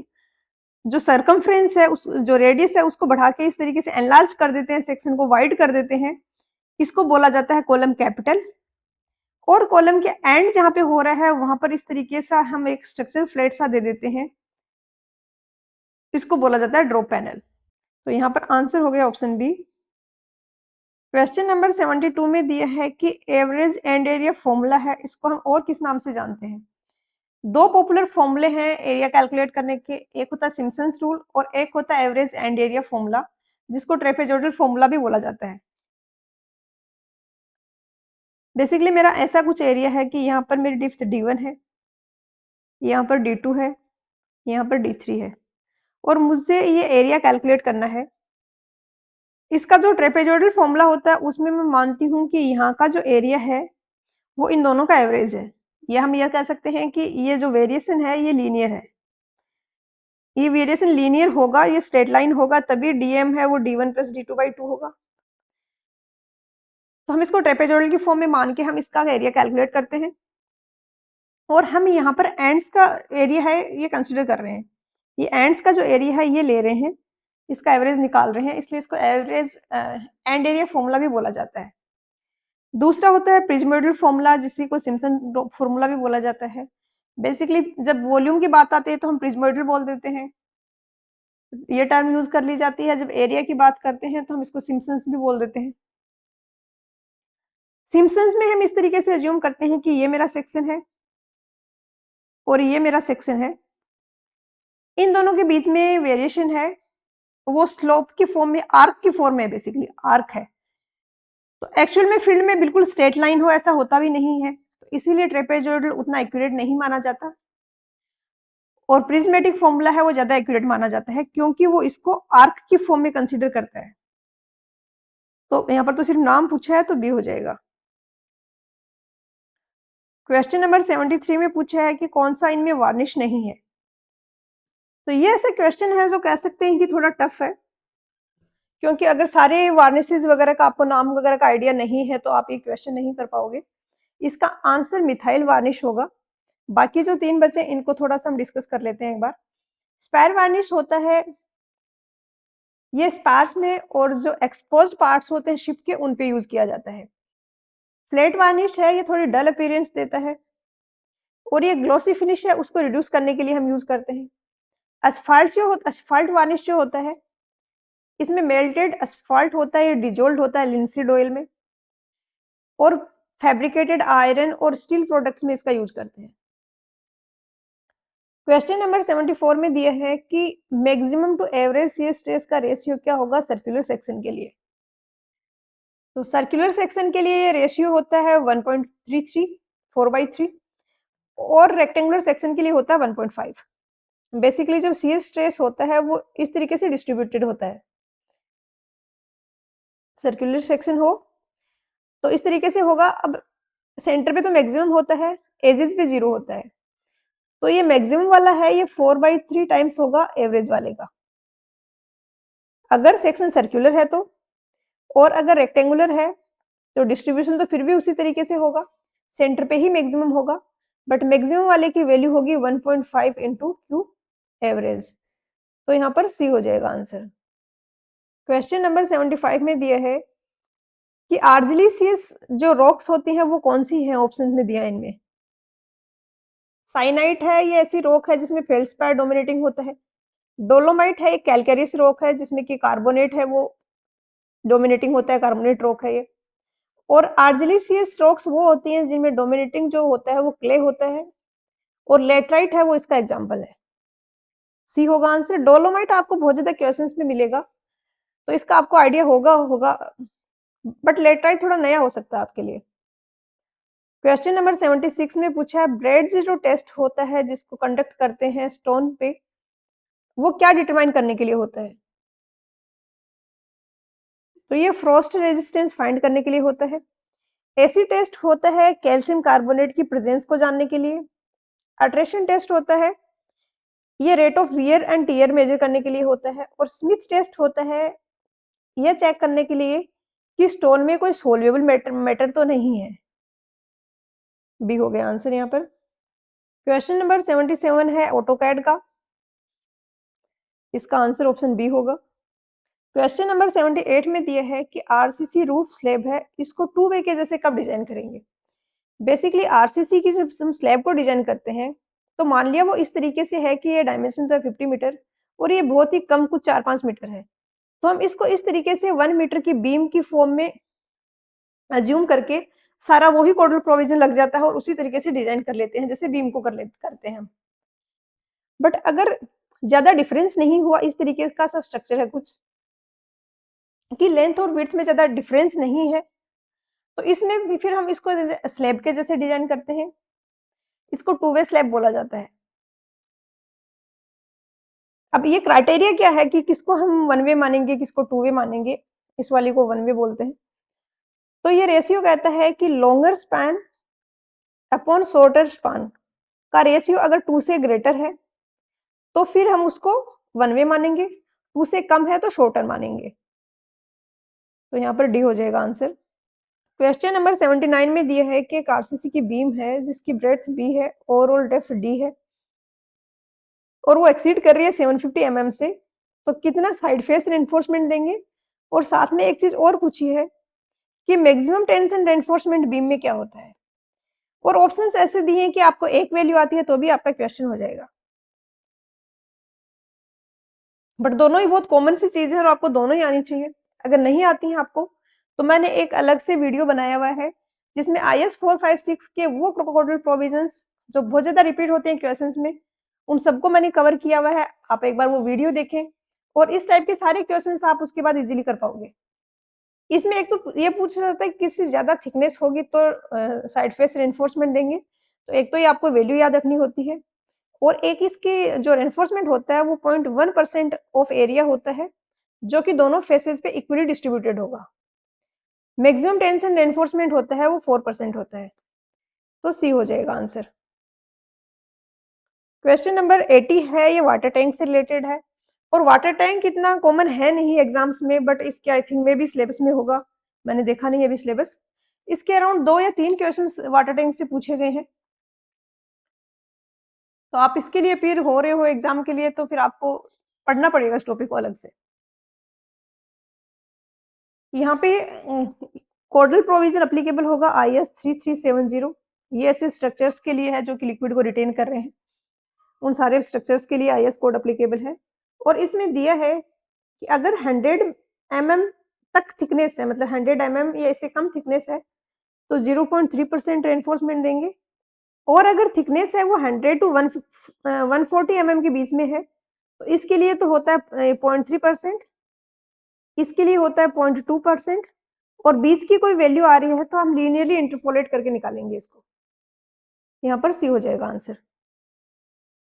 जो सरकमफ्रेंस है, उस जो रेडियस है उसको बढ़ा के इस तरीके से एनलार्ज कर देते हैं, सेक्शन को वाइड कर देते हैं। इसको बोला जाता है कॉलम कैपिटल। और कॉलम के एंड जहां पे हो रहा है वहां पर इस तरीके से हम एक स्ट्रक्चर फ्लैट सा दे देते हैं, इसको बोला जाता है ड्रॉप पैनल। तो यहाँ पर आंसर हो गया ऑप्शन बी। क्वेश्चन नंबर 72 में दिया है कि एवरेज एंड एरिया फॉर्मूला है, इसको हम और किस नाम से जानते हैं। दो पॉपुलर फॉर्मूले हैं एरिया कैलकुलेट करने के, एक होता है सिम्पसन्स रूल और एक होता है एवरेज एंड एरिया फॉर्मूला, जिसको ट्रेपेजोइडल फॉर्मूला भी बोला जाता है। बेसिकली मेरा ऐसा कुछ एरिया है कि यहाँ पर मेरी डिप्थ D1 है, यहाँ पर D2 है, यहाँ पर D3 है, और मुझे ये एरिया कैलकुलेट करना है। इसका जो ट्रेपेजोइडल फॉर्मूला होता है उसमें मैं मानती हूँ कि यहाँ का जो एरिया है वो इन दोनों का एवरेज है, या हम यह कह सकते हैं कि ये जो वेरिएशन है ये लीनियर है। ये वेरिएशन लीनियर होगा, ये स्ट्रेट लाइन होगा, तभी डीएम है वो D1 प्लस D2/2 होगा। तो हम इसको ट्रेपेजोइडल की फॉर्म में मान के हम इसका एरिया कैलकुलेट करते हैं, और हम यहाँ पर एंड्स का एरिया है ये कंसिडर कर रहे हैं। ये एंड्स का जो एरिया है ये ले रहे हैं, इसका एवरेज निकाल रहे हैं, इसलिए इसको एवरेज एंड एरिया फॉर्मूला भी बोला जाता है। दूसरा होता है प्रिज्मोइडल फॉर्मूला, जिसी को सिम्पसन फॉर्मूला भी बोला जाता है। बेसिकली जब वॉल्यूम की बात आती है तो हम प्रिज्मोइडल बोल देते हैं, ये टर्म यूज कर ली जाती है। जब एरिया की बात करते हैं तो हम इसको सिम्पसन्स भी बोल देते हैं। सिम्पसन्स में हम इस तरीके से अज्यूम करते हैं कि ये मेरा सेक्शन है और ये मेरा सेक्शन है, इन दोनों के बीच में वेरिएशन है, वो स्लोप की फॉर्म में, आर्क की फॉर्म में, बेसिकली आर्क है। तो एक्चुअल में फील्ड में बिल्कुल स्ट्रेट लाइन हो ऐसा होता भी नहीं है, तो इसीलिए ट्रेपेजोइडल उतना एक्यूरेट नहीं माना जाता, और प्रिज्मेटिक फॉर्मूला है वो ज्यादा एक्यूरेट माना जाता है क्योंकि वो इसको आर्क की फॉर्म में कंसीडर करता है। तो यहाँ पर तो सिर्फ नाम पूछा है तो बी हो जाएगा। क्वेश्चन नंबर 73 में पूछा है कि कौन सा इनमें वार्निश नहीं है। तो ये ऐसे क्वेश्चन है जो कह सकते हैं कि थोड़ा टफ है, क्योंकि अगर सारे वार्निशेस वगैरह का आपको नाम वगैरह का आइडिया नहीं है तो आप ये क्वेश्चन नहीं कर पाओगे। इसका आंसर मिथाइल वार्निश होगा। बाकी जो तीन बचे इनको थोड़ा सा हम डिस्कस कर लेते हैं एक बार। स्पैर वार्निश होता है, ये स्पार्स में और जो एक्सपोज्ड पार्ट्स होते हैं शिप के उन पे यूज किया जाता है। फ्लैट वार्निश है, ये थोड़ी डल अपीयरेंस देता है, और ये ग्लॉसी फिनिश है उसको रिड्यूस करने के लिए हम यूज करते हैं। असफाल्ट वार्निश जो होता है, इसमें मेल्टेड असफाल्ट होता है, डिजोल्ड होता है लिंसीड ऑयल में, और फैब्रिकेटेड आयरन और स्टील प्रोडक्ट्स में इसका यूज करते हैं। क्वेश्चन नंबर 74 में दिया है कि maximum to average shear stress का रेशियो क्या होगा सर्कुलर सेक्शन के लिए। तो सर्कुलर सेक्शन के लिए ये रेशियो होता है 1.33 4/3, और रेक्टेंगुलर सेक्शन के लिए होता है 1.5। बेसिकली जब शियर स्ट्रेस होता है वो इस तरीके से डिस्ट्रीब्यूटेड होता है, सर्कुलर सेक्शन हो तो इस तरीके से होगा। अब सेंटर पे तो मैक्सिमम होता है, एजेस पे 0 होता है, तो ये मैक्सिमम वाला है, ये 4/3 टाइम्स होगा एवरेज वाले का, अगर सेक्शन सर्कुलर है तो। और अगर रेक्टेंगुलर है तो डिस्ट्रीब्यूशन तो फिर भी उसी तरीके से होगा, सेंटर पे ही मैक्सिमम होगा, बट मैक्सिमम वाले की वैल्यू होगी 1.5 इंटू क्यू एवरेज। तो यहाँ पर सी हो जाएगा आंसर। क्वेश्चन नंबर 75 में दिया है कि आर्जिलिसियस जो रॉक्स होती हैं वो कौन सी हैं, ऑप्शन में दिया है इनमें। साइनाइट है, ये ऐसी रॉक है जिसमें फेल्डस्पार डोमिनेटिंग होता है। डोलोमाइट है, एक कैलकैरियस रॉक है जिसमें कि कार्बोनेट है वो डोमिनेटिंग होता है, कार्बोनेट रॉक है ये। और आर्जिलिसियस रॉक्स वो होती हैं जिनमें डोमिनेटिंग जो होता है वो क्ले होता है, और लेटराइट है वो इसका एग्जाम्पल है। सी होगा आंसर। डोलोमाइट आपको बहुत ज्यादा क्वेश्चंस में मिलेगा तो इसका आपको आइडिया होगा होगा, बट लेटराइट थोड़ा नया हो सकता है आपके लिए। क्वेश्चन नंबर 76 में पूछा है ब्रेड्स जो टेस्ट होता है जिसको कंडक्ट करते हैं स्टोन पे, वो क्या डिटरमाइन करने के लिए होता है। तो ये फ्रॉस्ट रेजिस्टेंस फाइंड करने के लिए होता है। एसिड टेस्ट होता है कैल्शियम कार्बोनेट की प्रेजेंस को जानने के लिए। अट्रेशन टेस्ट होता है ये rate of wear and tear measure करने के लिए होता है। और स्मिथ टेस्ट होता है यह चेक करने के लिए कि स्टोन में कोई सोल्यूबल मैटर तो नहीं है। बी हो गया आंसर यहाँ पर। क्वेश्चन नंबर 77 है ऑटोकैड का, इसका आंसर ऑप्शन बी होगा। क्वेश्चन नंबर 78 में दिया है कि आरसीसी रूफ स्लैब है, इसको 2 वे के जैसे कब डिजाइन करेंगे। बेसिकली आरसीसी की जब हम स्लैब को डिजाइन करते हैं तो मान लिया वो इस तरीके से है कि ये डायमेंशन तो है 50 मीटर और ये बहुत ही कम कुछ 4-5 मीटर है, तो हम इसको इस तरीके से 1 मीटर की बीम की फॉर्म में अज्यूम करके सारा वही कोडल प्रोविजन लग जाता है और उसी तरीके से डिजाइन कर लेते हैं जैसे बीम को करते हैं हम। बट अगर ज्यादा डिफरेंस नहीं हुआ, इस तरीके का सा स्ट्रक्चर है कुछ कि लेंथ और विड्थ में ज्यादा डिफरेंस नहीं है, तो इसमें भी फिर हम इसको स्लैब के जैसे डिजाइन करते हैं, इसको 2 वे स्लैब बोला जाता है। अब ये क्राइटेरिया क्या है कि किसको हम 1 वे मानेंगे किसको 2 वे मानेंगे, इस वाली को 1 वे बोलते हैं। तो ये रेशियो कहता है कि longer span upon shorter span का रेशियो अगर 2 से ग्रेटर है तो फिर हम उसको 1 वे मानेंगे, 2 से कम है तो शॉर्टर मानेंगे। तो यहाँ पर डी हो जाएगा आंसर। क्वेश्चन नंबर 79 में दिया है कि एक आरसीसी की बीम है जिसकी ब्रेड्थ बी है, ओवरऑल डेप्थ डी है और वो एक्सीड कर रही है 750 mm से, तो कितना साइड फेस रेनफोर्समेंट देंगे। और साथ में एक चीज और पूछी है कि मैक्सिमम टेंशन रेनफोर्समेंट बीम में क्या होता है, और ऑप्शंस ऐसे दिए हैं कि आपको एक वैल्यू आती है तो भी आपका क्वेश्चन हो जाएगा। बट दोनों ही बहुत कॉमन सी चीज है और आपको दोनों ही आनी चाहिए। अगर नहीं आती हैं आपको तो मैंने एक अलग से वीडियो बनाया हुआ है जिसमें IS 456 के वो कोडल प्रोविजंस जो बहुत ज्यादा रिपीट होते हैं क्वेश्चंस में, उन सबको मैंने कवर किया हुआ है। आप एक बार वो वीडियो देखें और इस टाइप के सारे क्वेश्चंस आप उसके बाद इजीली कर पाओगे। इसमें एक तो ये पूछा जाता है कि किससे ज्यादा थिकनेस होगी तो साइड फेस रेनफोर्समेंट देंगे, तो एक तो ये आपको वैल्यू याद रखनी होती है, और एक इसके जो रेनफोर्समेंट होता है वो 0.1% ऑफ एरिया होता है जो कि दोनों फेसेस पे इक्वली डिस्ट्रीब्यूटेड होगा। मैक्सिमम टेंशन रेनफोर्समेंट होता है वो 4% होता है, तो सी हो जाएगा आंसर। क्वेश्चन नंबर 80 है, ये वाटर टैंक से रिलेटेड है, और वाटर टैंक इतना कॉमन है नहीं एग्जाम्स में, बट इसके आई थिंक में भी सिलेबस में होगा, मैंने देखा नहीं है अभी सिलेबस। इसके अराउंड 2 या 3 क्वेश्चंस वाटर टैंक से पूछे गए हैं, तो आप इसके लिए प्रिपेयर हो रहे हो एग्जाम के लिए तो फिर आपको पढ़ना पड़ेगा इस टॉपिक को अलग से। यहाँ पे कोडल प्रोविजन अप्लीकेबल होगा IS 3370, ये ऐसे स्ट्रक्चर्स के लिए है जो कि लिक्विड को रिटेन कर रहे हैं, उन सारे स्ट्रक्चर्स के लिए आईएस कोड एप्लीकेबल है। और इसमें दिया है कि अगर 100 mm तक थिकनेस है, मतलब 100 mm या इससे कम थिकनेस है, तो 0.3% रेनफोर्समेंट देंगे। और अगर थिकनेस है वो 100 टू 140 mm के बीच में है, तो इसके लिए तो होता है 0.3%, इसके लिए होता है 0.2%, और बीच की कोई वैल्यू आ रही है तो हम लीनियरली इंटरपोलेट करके निकालेंगे इसको। यहाँ पर सी हो जाएगा आंसर।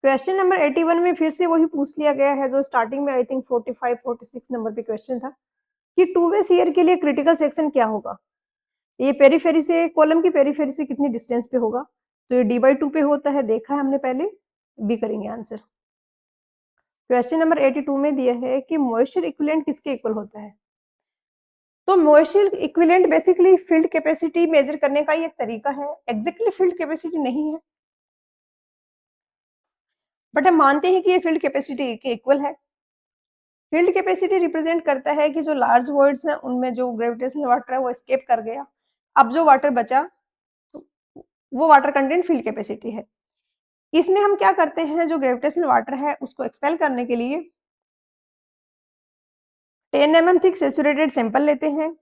क्वेश्चन नंबर 81 में फिर से वही पूछ लिया गया है जो स्टार्टिंग में आई थिंक 45-46 नंबर पे क्वेश्चन था कि टू वे शेयर के लिए क्रिटिकल सेक्शन क्या होगा। ये पेरीफेरी से, कॉलम की पेरीफेरी से कितनी डिस्टेंस पे होगा, तो ये d/2 पे होता है, देखा है हमने पहले, बी करेंगे आंसर। क्वेश्चन नंबर 82 में दिया है कि मॉइस्चर इक्विवेलेंट किसके इक्वल होता है। तो moisture equivalent basically field capacity major करने का ही एक तरीका है, एग्जैक्टली फील्ड कैपेसिटी नहीं है, बट हम मानते हैं कि ये फील्ड कैपेसिटी के इक्वल है। फील्ड कैपेसिटी रिप्रेजेंट करता है कि जो लार्ज वॉइड्स हैं उनमें जो ग्रेविटेशनल वाटर है वो एस्केप कर गया, अब जो वाटर बचा वो वाटर कंटेंट फील्ड कैपेसिटी है। इसमें हम क्या करते हैं, जो ग्रेविटेशनल वाटर है उसको एक्सपेल करने के लिए 10 mm थिक सैचुरेटेड सैंपल लेते हैं,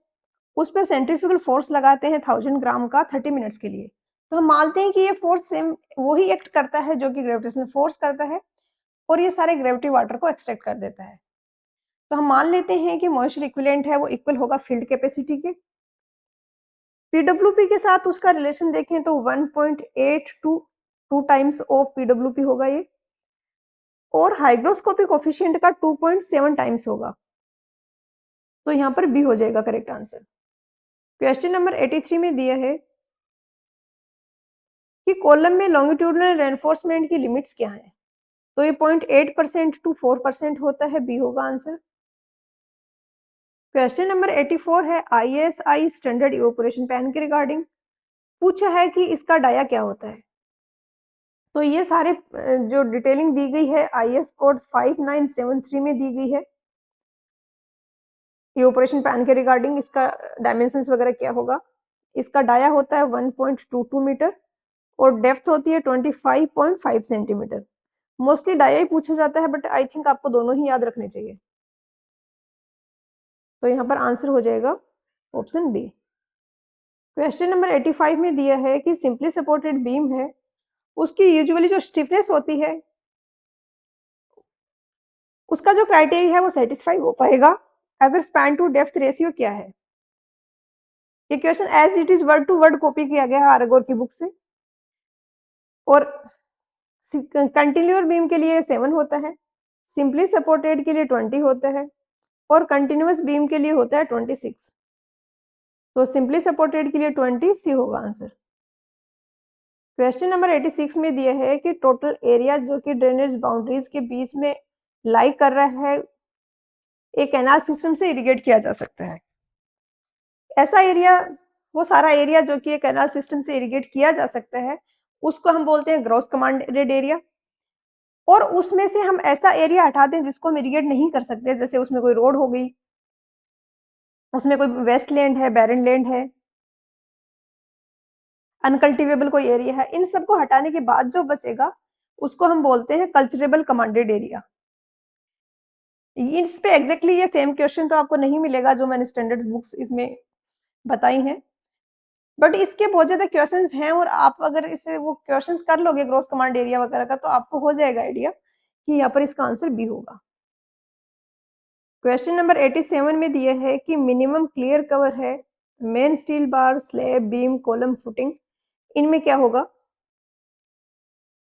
उस पर सेंट्रीफ्यूगल फोर्स लगाते हैं 1000 ग्राम का 30 मिनट्स के लिए। तो हम मानते हैं कि ये फोर्स सेम वही एक्ट करता है जो कि ग्रेविटेशनल फोर्स करता है, और ये सारे ग्रेविटी वाटर को एक्सट्रैक्ट कर देता है। तो हम मान लेते हैं कि मॉइस्चर इक्विवेलेंट है वो इक्वल होगा फील्ड कैपेसिटी के। पीडब्ल्यूपी के साथ उसका रिलेशन देखें तो 1.8 टू 2 टाइम्स ऑफ पीडब्ल्यूपी होगा ये, और हाइग्रोस्कोपिक कोफिशिएंट का 2.7 टाइम्स होगा, तो यहाँ पर बी हो जाएगा करेक्ट आंसर। क्वेश्चन नंबर 83 में दिया है कि कॉलम में लॉन्गिट्यूडनल रेनफोर्समेंट की लिमिट्स क्या है, तो ये 0.8% टू 4% होता है, बी होगा आंसर। क्वेश्चन नंबर 84 है आईएसआई स्टैंडर्ड इवेपोरेशन पैन के रिगार्डिंग, पूछा है कि इसका डाया क्या होता है। तो ये सारे जो डिटेलिंग दी गई है आईएस कोड 5973 में दी गई है इवेपोरेशन पैन के रिगार्डिंग, इसका डायमेंशंस वगैरह क्या होगा। इसका डाया होता है 1.22 मीटर और डेप्थ होती है 25.5 सेंटीमीटर। मोस्टली डाया ही पूछा जाता है, बट आई थिंक आपको दोनों ही याद रखने चाहिए, तो यहाँ पर आंसर हो जाएगा ऑप्शन बी। क्वेश्चन नंबर 85 में दिया है कि सिंपली सपोर्टेड बीम है, उसकी यूजुअली जो स्टिफनेस होती है उसका जो क्राइटेरिया है वो सेटिस्फाई हो पाएगा अगर स्पैन टू डेप्थ रेशियो क्या है। ये question as it is word to word copy किया गया है आरगोर की बुक से, और कंटिन्यूअर बीम के लिए 7 होता है, सिंपली सपोर्टेड के लिए 20 होता है, और कंटिन्यूअस बीम के लिए होता है 26। तो सिंपली सपोर्टेड के लिए 20 सी होगा आंसर। क्वेश्चन नंबर 86 में दिया है कि टोटल एरिया जो कि ड्रेनेज बाउंड्रीज के बीच में लाई कर रहा है एक कैनाल सिस्टम से इरिगेट किया जा सकता है। ऐसा एरिया, वो सारा एरिया जो कि एक कैनाल सिस्टम से इरिगेट किया जा सकता है उसको हम बोलते हैं ग्रॉस कमांडेड एरिया, और उसमें से हम ऐसा एरिया हटा दें जिसको हम इरिगेट नहीं कर सकते, जैसे उसमें कोई रोड हो गई, उसमें कोई वेस्ट लैंड है, बैरन लैंड है, अनकल्टिवेबल कोई एरिया है, इन सबको हटाने के बाद जो बचेगा उसको हम बोलते हैं कल्चरेबल कमांडेड एरिया। इस पे एग्जैक्टली ये सेम क्वेश्चन तो आपको नहीं मिलेगा जो मैंने स्टैंडर्ड बुक्स इसमें बताई हैं, बट इसके बहुत ज्यादा क्वेश्चंस हैं, और आप अगर इसे वो क्वेश्चंस कर लोगे ग्रॉस कमांड एरिया वगैरह का तो आपको हो जाएगा आइडिया कि यहाँ पर इसका आंसर बी होगा। क्वेश्चन नंबर 87 में दिया है कि मिनिमम क्लियर कवर है main steel bar, slab, beam, column, footing, इनमें क्या होगा।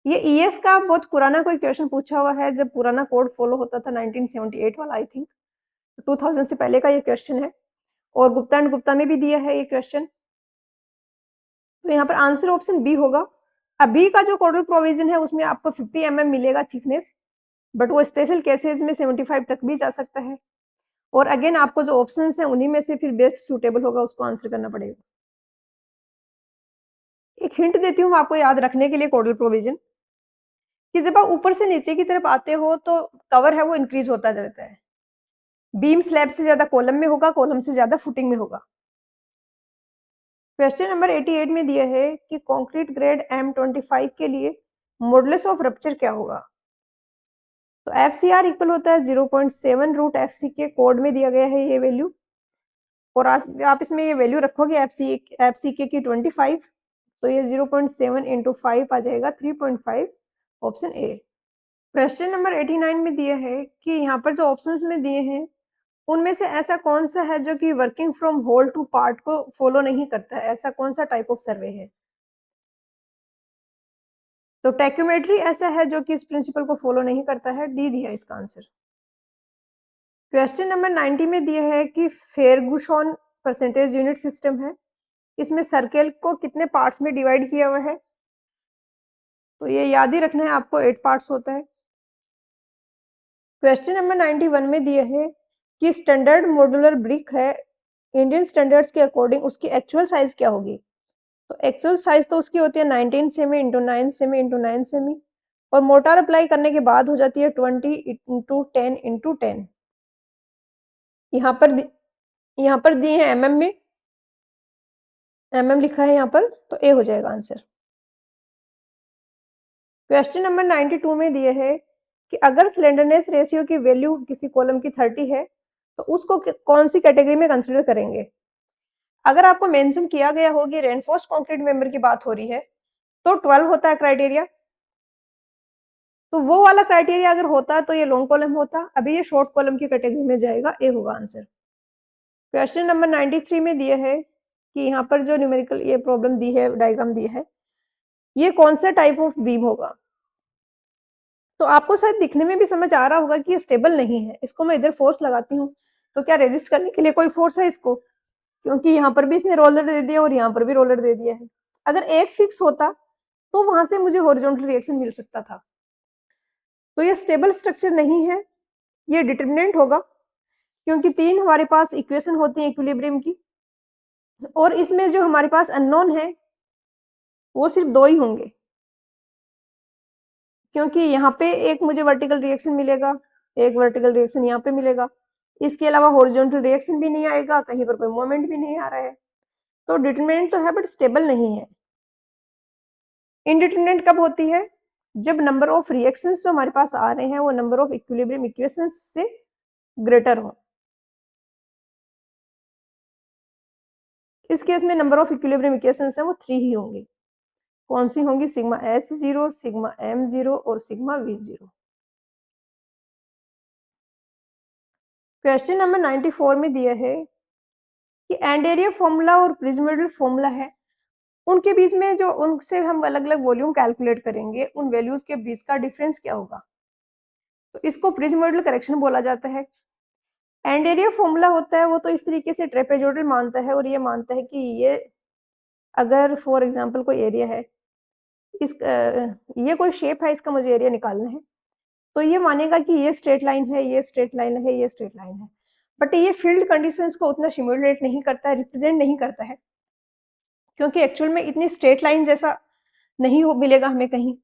ये ईएस का बहुत पुराना कोई क्वेश्चन पूछा हुआ है, जब पुराना कोड फॉलो होता था 1978 वाला, आई थिंक 2000 से पहले का ये क्वेश्चन है, और गुप्ता एंड गुप्ता में भी दिया है ये क्वेश्चन, तो यहाँ पर आंसर ऑप्शन बी होगा। अभी का जो कोडल प्रोविजन है उसमें आपको 50 mm मिलेगा थिकनेस, बट वो स्पेशल केसेस में 75 तक भी जा सकता है, और अगेन आपको जो ऑप्शंस हैं उन्हीं में से फिर बेस्ट सूटेबल होगा उसको आंसर करना पड़ेगा। एक हिंट देती हूँ आपको याद रखने के लिए कोडल प्रोविजन, कि जब आप ऊपर से नीचे की तरफ आते हो तो कवर है वो इंक्रीज होता जाता है, बीम स्लैब से ज्यादा कॉलम में होगा, कॉलम से ज्यादा फुटिंग में होगा। क्वेश्चन नंबर 88 में दिया है कि कंक्रीट ग्रेड M25 के लिए मॉडुलस ऑफ रप्चर क्या होगा। तो FCR इक्वल होता है 0.7 रूट FC के कोड में दिया गया है ये वैल्यू, और आप इसमें ये वैल्यू रखोगे FCK की 25, तो ये 0.7 इंटू 5 आ जाएगा 3.5, ऑप्शन ए। क्वेश्चन नंबर 89 में दिया है कि यहाँ पर जो ऑप्शंस में दिए हैं उनमें से ऐसा कौन सा है जो कि working from whole to part को फॉलो नहीं करता है, ऐसा कौन सा टाइप ऑफ सर्वे है। तो टैक्योमेट्री ऐसा है जो कि इस प्रिंसिपल को फॉलो नहीं करता है, डी दिया इसका आंसर। क्वेश्चन नंबर 90 में दिया है कि फेरगुसन परसेंटेज यूनिट सिस्टम है, इसमें सर्कल को कितने पार्ट्स में डिवाइड किया हुआ है। तो ये याद ही रखना है आपको, 8 पार्ट्स होता है। क्वेश्चन नंबर 91 में दिया है कि स्टैंडर्ड मॉड्यूलर ब्रिक है, इंडियन स्टैंडर्ड्स के अकॉर्डिंग उसकी एक्चुअल साइज क्या होगी। तो एक्चुअल साइज तो उसकी होती है 19 semi into 9 semi into 9 semi, और मोटार अप्लाई करने के बाद हो जाती है 20 इंटू 10 इंटू 10। यहाँ पर दिए हैं एमएम में, एमएम लिखा है यहाँ पर, तो ए हो जाएगा आंसर। क्वेश्चन नंबर 92 में दिए है कि अगर स्लेंडरनेस रेशियो की वैल्यू किसी कॉलम की 30 है तो उसको कौन सी कैटेगरी में कंसिडर करेंगे। अगर आपको मेंशन किया गया हो कि रेनफोर्स्ड कंक्रीट मेंबर की बात हो रही है तो 12 होता है क्राइटेरिया, तो वो वाला क्राइटेरिया अगर होता तो ये लॉन्ग कॉलम होता, अभी ये शॉर्ट कॉलम की कैटेगरी में जाएगा, ए होगा आंसर। क्वेश्चन नंबर 93 में दिया है कि यहाँ पर जो न्यूमेरिकल ये प्रॉब्लम दी है, डायग्राम दी है, ये कौन सा टाइप ऑफ बीम होगा। तो आपको शायद दिखने में भी समझ आ रहा होगा कि ये स्टेबल नहीं है, इसको मैं इधर फोर्स लगाती हूँ तो क्या रेजिस्ट करने के लिए कोई फोर्स है इसको, क्योंकि यहाँ पर भी इसने रोलर दे दिया और यहाँ पर भी रोलर दे दिया है। अगर एक फिक्स होता तो वहां से मुझे हॉरिजॉन्टल रिएक्शन मिल सकता था। तो ये स्टेबल स्ट्रक्चर नहीं है, ये डिटरमिनेंट होगा, क्योंकि 3 हमारे पास इक्वेशन होती है इक्विलिब्रियम की, और इसमें जो हमारे पास अननोन है वो सिर्फ 2 ही होंगे, क्योंकि यहाँ पे एक मुझे वर्टिकल रिएक्शन मिलेगा, एक वर्टिकल रिएक्शन यहाँ पे मिलेगा, इसके अलावा हॉरिजॉन्टल रिएक्शन भी नहीं आएगा, कहीं पर कोई मोमेंट भी नहीं आ रहा है। तो डिटरमिनेंट तो है बट स्टेबल नहीं है। इनडिटरमिनेंट कब होती है, जब नंबर ऑफ रिएक्शंस जो हमारे पास आ रहे हैं वो नंबर ऑफ इक्विलिब्रियम इक्वेशंस से ग्रेटर हो। इस केस में नंबर ऑफ इक्विलिब्रियम इक्वेशंस है वो 3 ही होंगी। कौन सी होंगी, सिग्मा H0, सिग्मा M0 और सिग्मा V0। क्वेश्चन नंबर 94 में दिया है कि एंड एरिया फॉर्मूला और प्रिज्मोइडल फॉर्मूला है, उनके बीच में जो उनसे हम अलग अलग वॉल्यूम कैलकुलेट करेंगे, उन वैल्यूज के बीच का डिफरेंस क्या होगा। तो इसको प्रिज्मोइडल करेक्शन बोला जाता है। एंड एरिया फॉर्मूला होता है वो तो इस तरीके से ट्रेपेजोइडल मानता है, और ये मानता है कि ये अगर फॉर एग्जांपल कोई एरिया है, इस ये कोई शेप है, इसका मुझे एरिया निकालना है, तो ये मानेगा कि ये स्ट्रेट लाइन है, ये स्ट्रेट लाइन है, ये स्ट्रेट लाइन है, बट ये फील्ड कंडीशंस को उतना सिमुलेट नहीं करता है, रिप्रेजेंट नहीं करता है, क्योंकि एक्चुअल में इतनी स्ट्रेट लाइन जैसा नहीं हो मिलेगा हमें कहीं।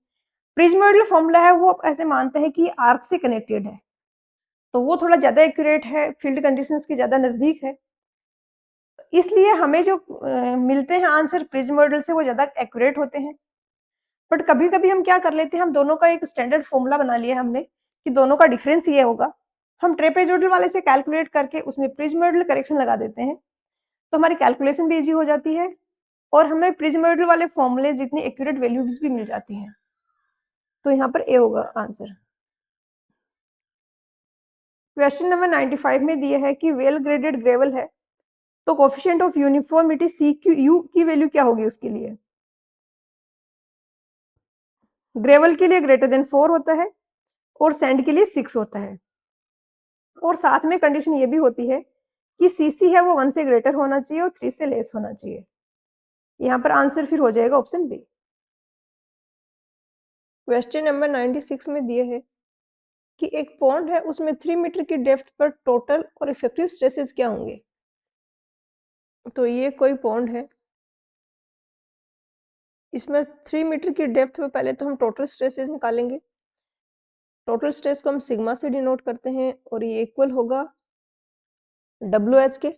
प्रिज्मोइडल फॉर्मूला है वो ऐसे मानता है कि आर्क से कनेक्टेड है, तो वो थोड़ा ज्यादा एक्यूरेट है, फील्ड कंडीशंस के ज्यादा नजदीक है, इसलिए हमें जो मिलते हैं आंसर प्रिज्मोइडल से वो ज्यादा एक्यूरेट होते हैं। बट कभी कभी हम क्या कर लेते हैं, हम दोनों का एक स्टैंडर्ड फॉर्मूला बना लिया हमने कि दोनों का डिफरेंस ये होगा, हम ट्रेपेजोइडल वाले से कैलकुलेट करके उसमें प्रिज्मोइडल करेक्शन लगा देते हैं, तो हमारी कैलकुलेशन भी इजी हो जाती है और हमें प्रिज्मोइडल वाले फॉर्मूले जितनी एक्यूरेट वैल्यूज भी मिल जाती हैं। तो यहाँ पर ए होगा आंसर। क्वेश्चन नंबर 95 में दिया है कि वेल ग्रेडेड ग्रेवल है, तो coefficient of uniformity C Q U की वैल्यू क्या होगी उसके लिए। ग्रेवल के लिए ग्रेटर देन 4 होता है और सैंड के लिए 6 होता है, और साथ में कंडीशन ये भी होती है कि सीसी है वो 1 से ग्रेटर होना चाहिए और 3 से लेस होना चाहिए। यहाँ पर आंसर फिर हो जाएगा ऑप्शन बी। क्वेश्चन नंबर 96 में दिए है कि एक पॉन्ड है उसमें 3 मीटर की डेप्थ पर टोटल और इफेक्टिव स्ट्रेसेस क्या होंगे। तो ये कोई पॉन्ड है, इसमें 3 मीटर की डेप्थ में पहले तो हम टोटल स्ट्रेसेस निकालेंगे। टोटल स्ट्रेस को हम सिग्मा से डिनोट करते हैं और ये इक्वल होगा WH के।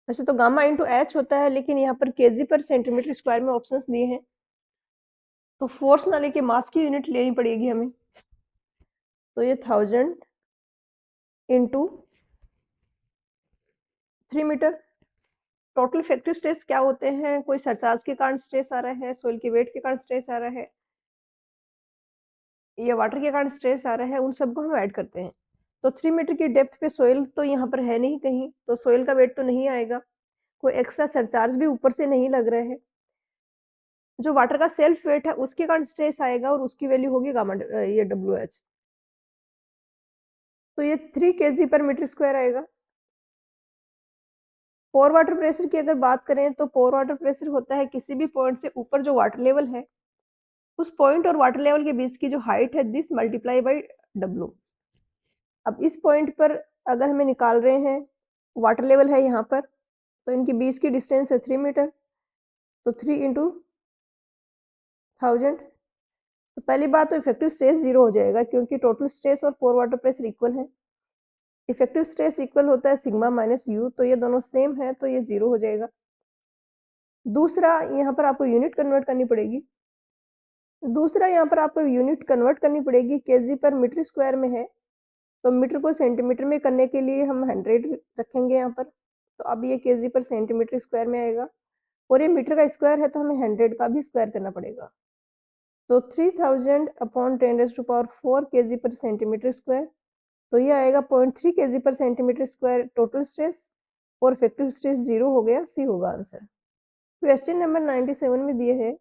वैसे तो गामा इंटू एच होता है, लेकिन यहाँ पर केजी पर सेंटीमीटर स्क्वायर में ऑप्शंस दिए हैं, तो फोर्स ना लेके मास की यूनिट लेनी पड़ेगी हमें। तो ये 1000 into 3 metre. Total effective stress क्या होते हैं? कोई सरचार्ज के कारण स्ट्रेस आ रहा है, सोइल के वेट के कारण स्ट्रेस आ रहा है, या वाटर के कारण स्ट्रेस आ रहा है, उन सबको हम ऐड करते हैं। तो 3 मीटर की डेप्थ पे सोइल तो यहाँ पर है नहीं कहीं, तो सोइल का वेट तो नहीं आएगा, कोई एक्स्ट्रा सरचार्ज भी ऊपर से नहीं लग रहा है। जो वाटर का सेल्फ वेट है उसके कारण स्ट्रेस आएगा, और उसकी वैल्यू होगी गामा ये डब्ल्यू एच। तो ये 3 kg पर मीटर स्क्वायर आएगा। पोर वाटर प्रेशर की अगर बात करें, तो पोर वाटर प्रेशर होता है किसी भी पॉइंट से ऊपर जो वाटर लेवल है, उस पॉइंट और वाटर लेवल के बीच की जो हाइट है, दिस मल्टीप्लाई बाई डब्ल्यू। अब इस पॉइंट पर अगर हमें निकाल रहे हैं, वाटर लेवल है यहाँ पर, तो इनके बीच की डिस्टेंस है 3 मीटर, तो 3 इंटू 1000। तो पहली बात तो इफेक्टिव स्ट्रेस 0 हो जाएगा, क्योंकि टोटल स्ट्रेस और पोर वाटर प्रेशर इक्वल है। इफेक्टिव स्ट्रेस इक्वल होता है सिग्मा माइनस यू, तो ये दोनों सेम है, तो ये 0 हो जाएगा। दूसरा, यहाँ पर आपको यूनिट कन्वर्ट करनी पड़ेगी। केजी पर मीटर स्क्वायर में है, तो मीटर को सेंटीमीटर में करने के लिए हम 100 रखेंगे यहाँ पर, तो अब ये केजी पर सेंटीमीटर स्क्वायर में आएगा, और ये मीटर का स्क्वायर है, तो हमें 100 का भी स्क्वायर करना पड़ेगा। तो 3000 अपॉन 10⁴ केजी पर सेंटीमीटर स्क्वायर, तो ये आएगा 0.3 केजी पर सेंटीमीटर स्क्वायर टोटल स्ट्रेस, और इफेक्टिव स्ट्रेस 0 हो गया, सी होगा आंसर। क्वेश्चन नंबर 97 में दिए है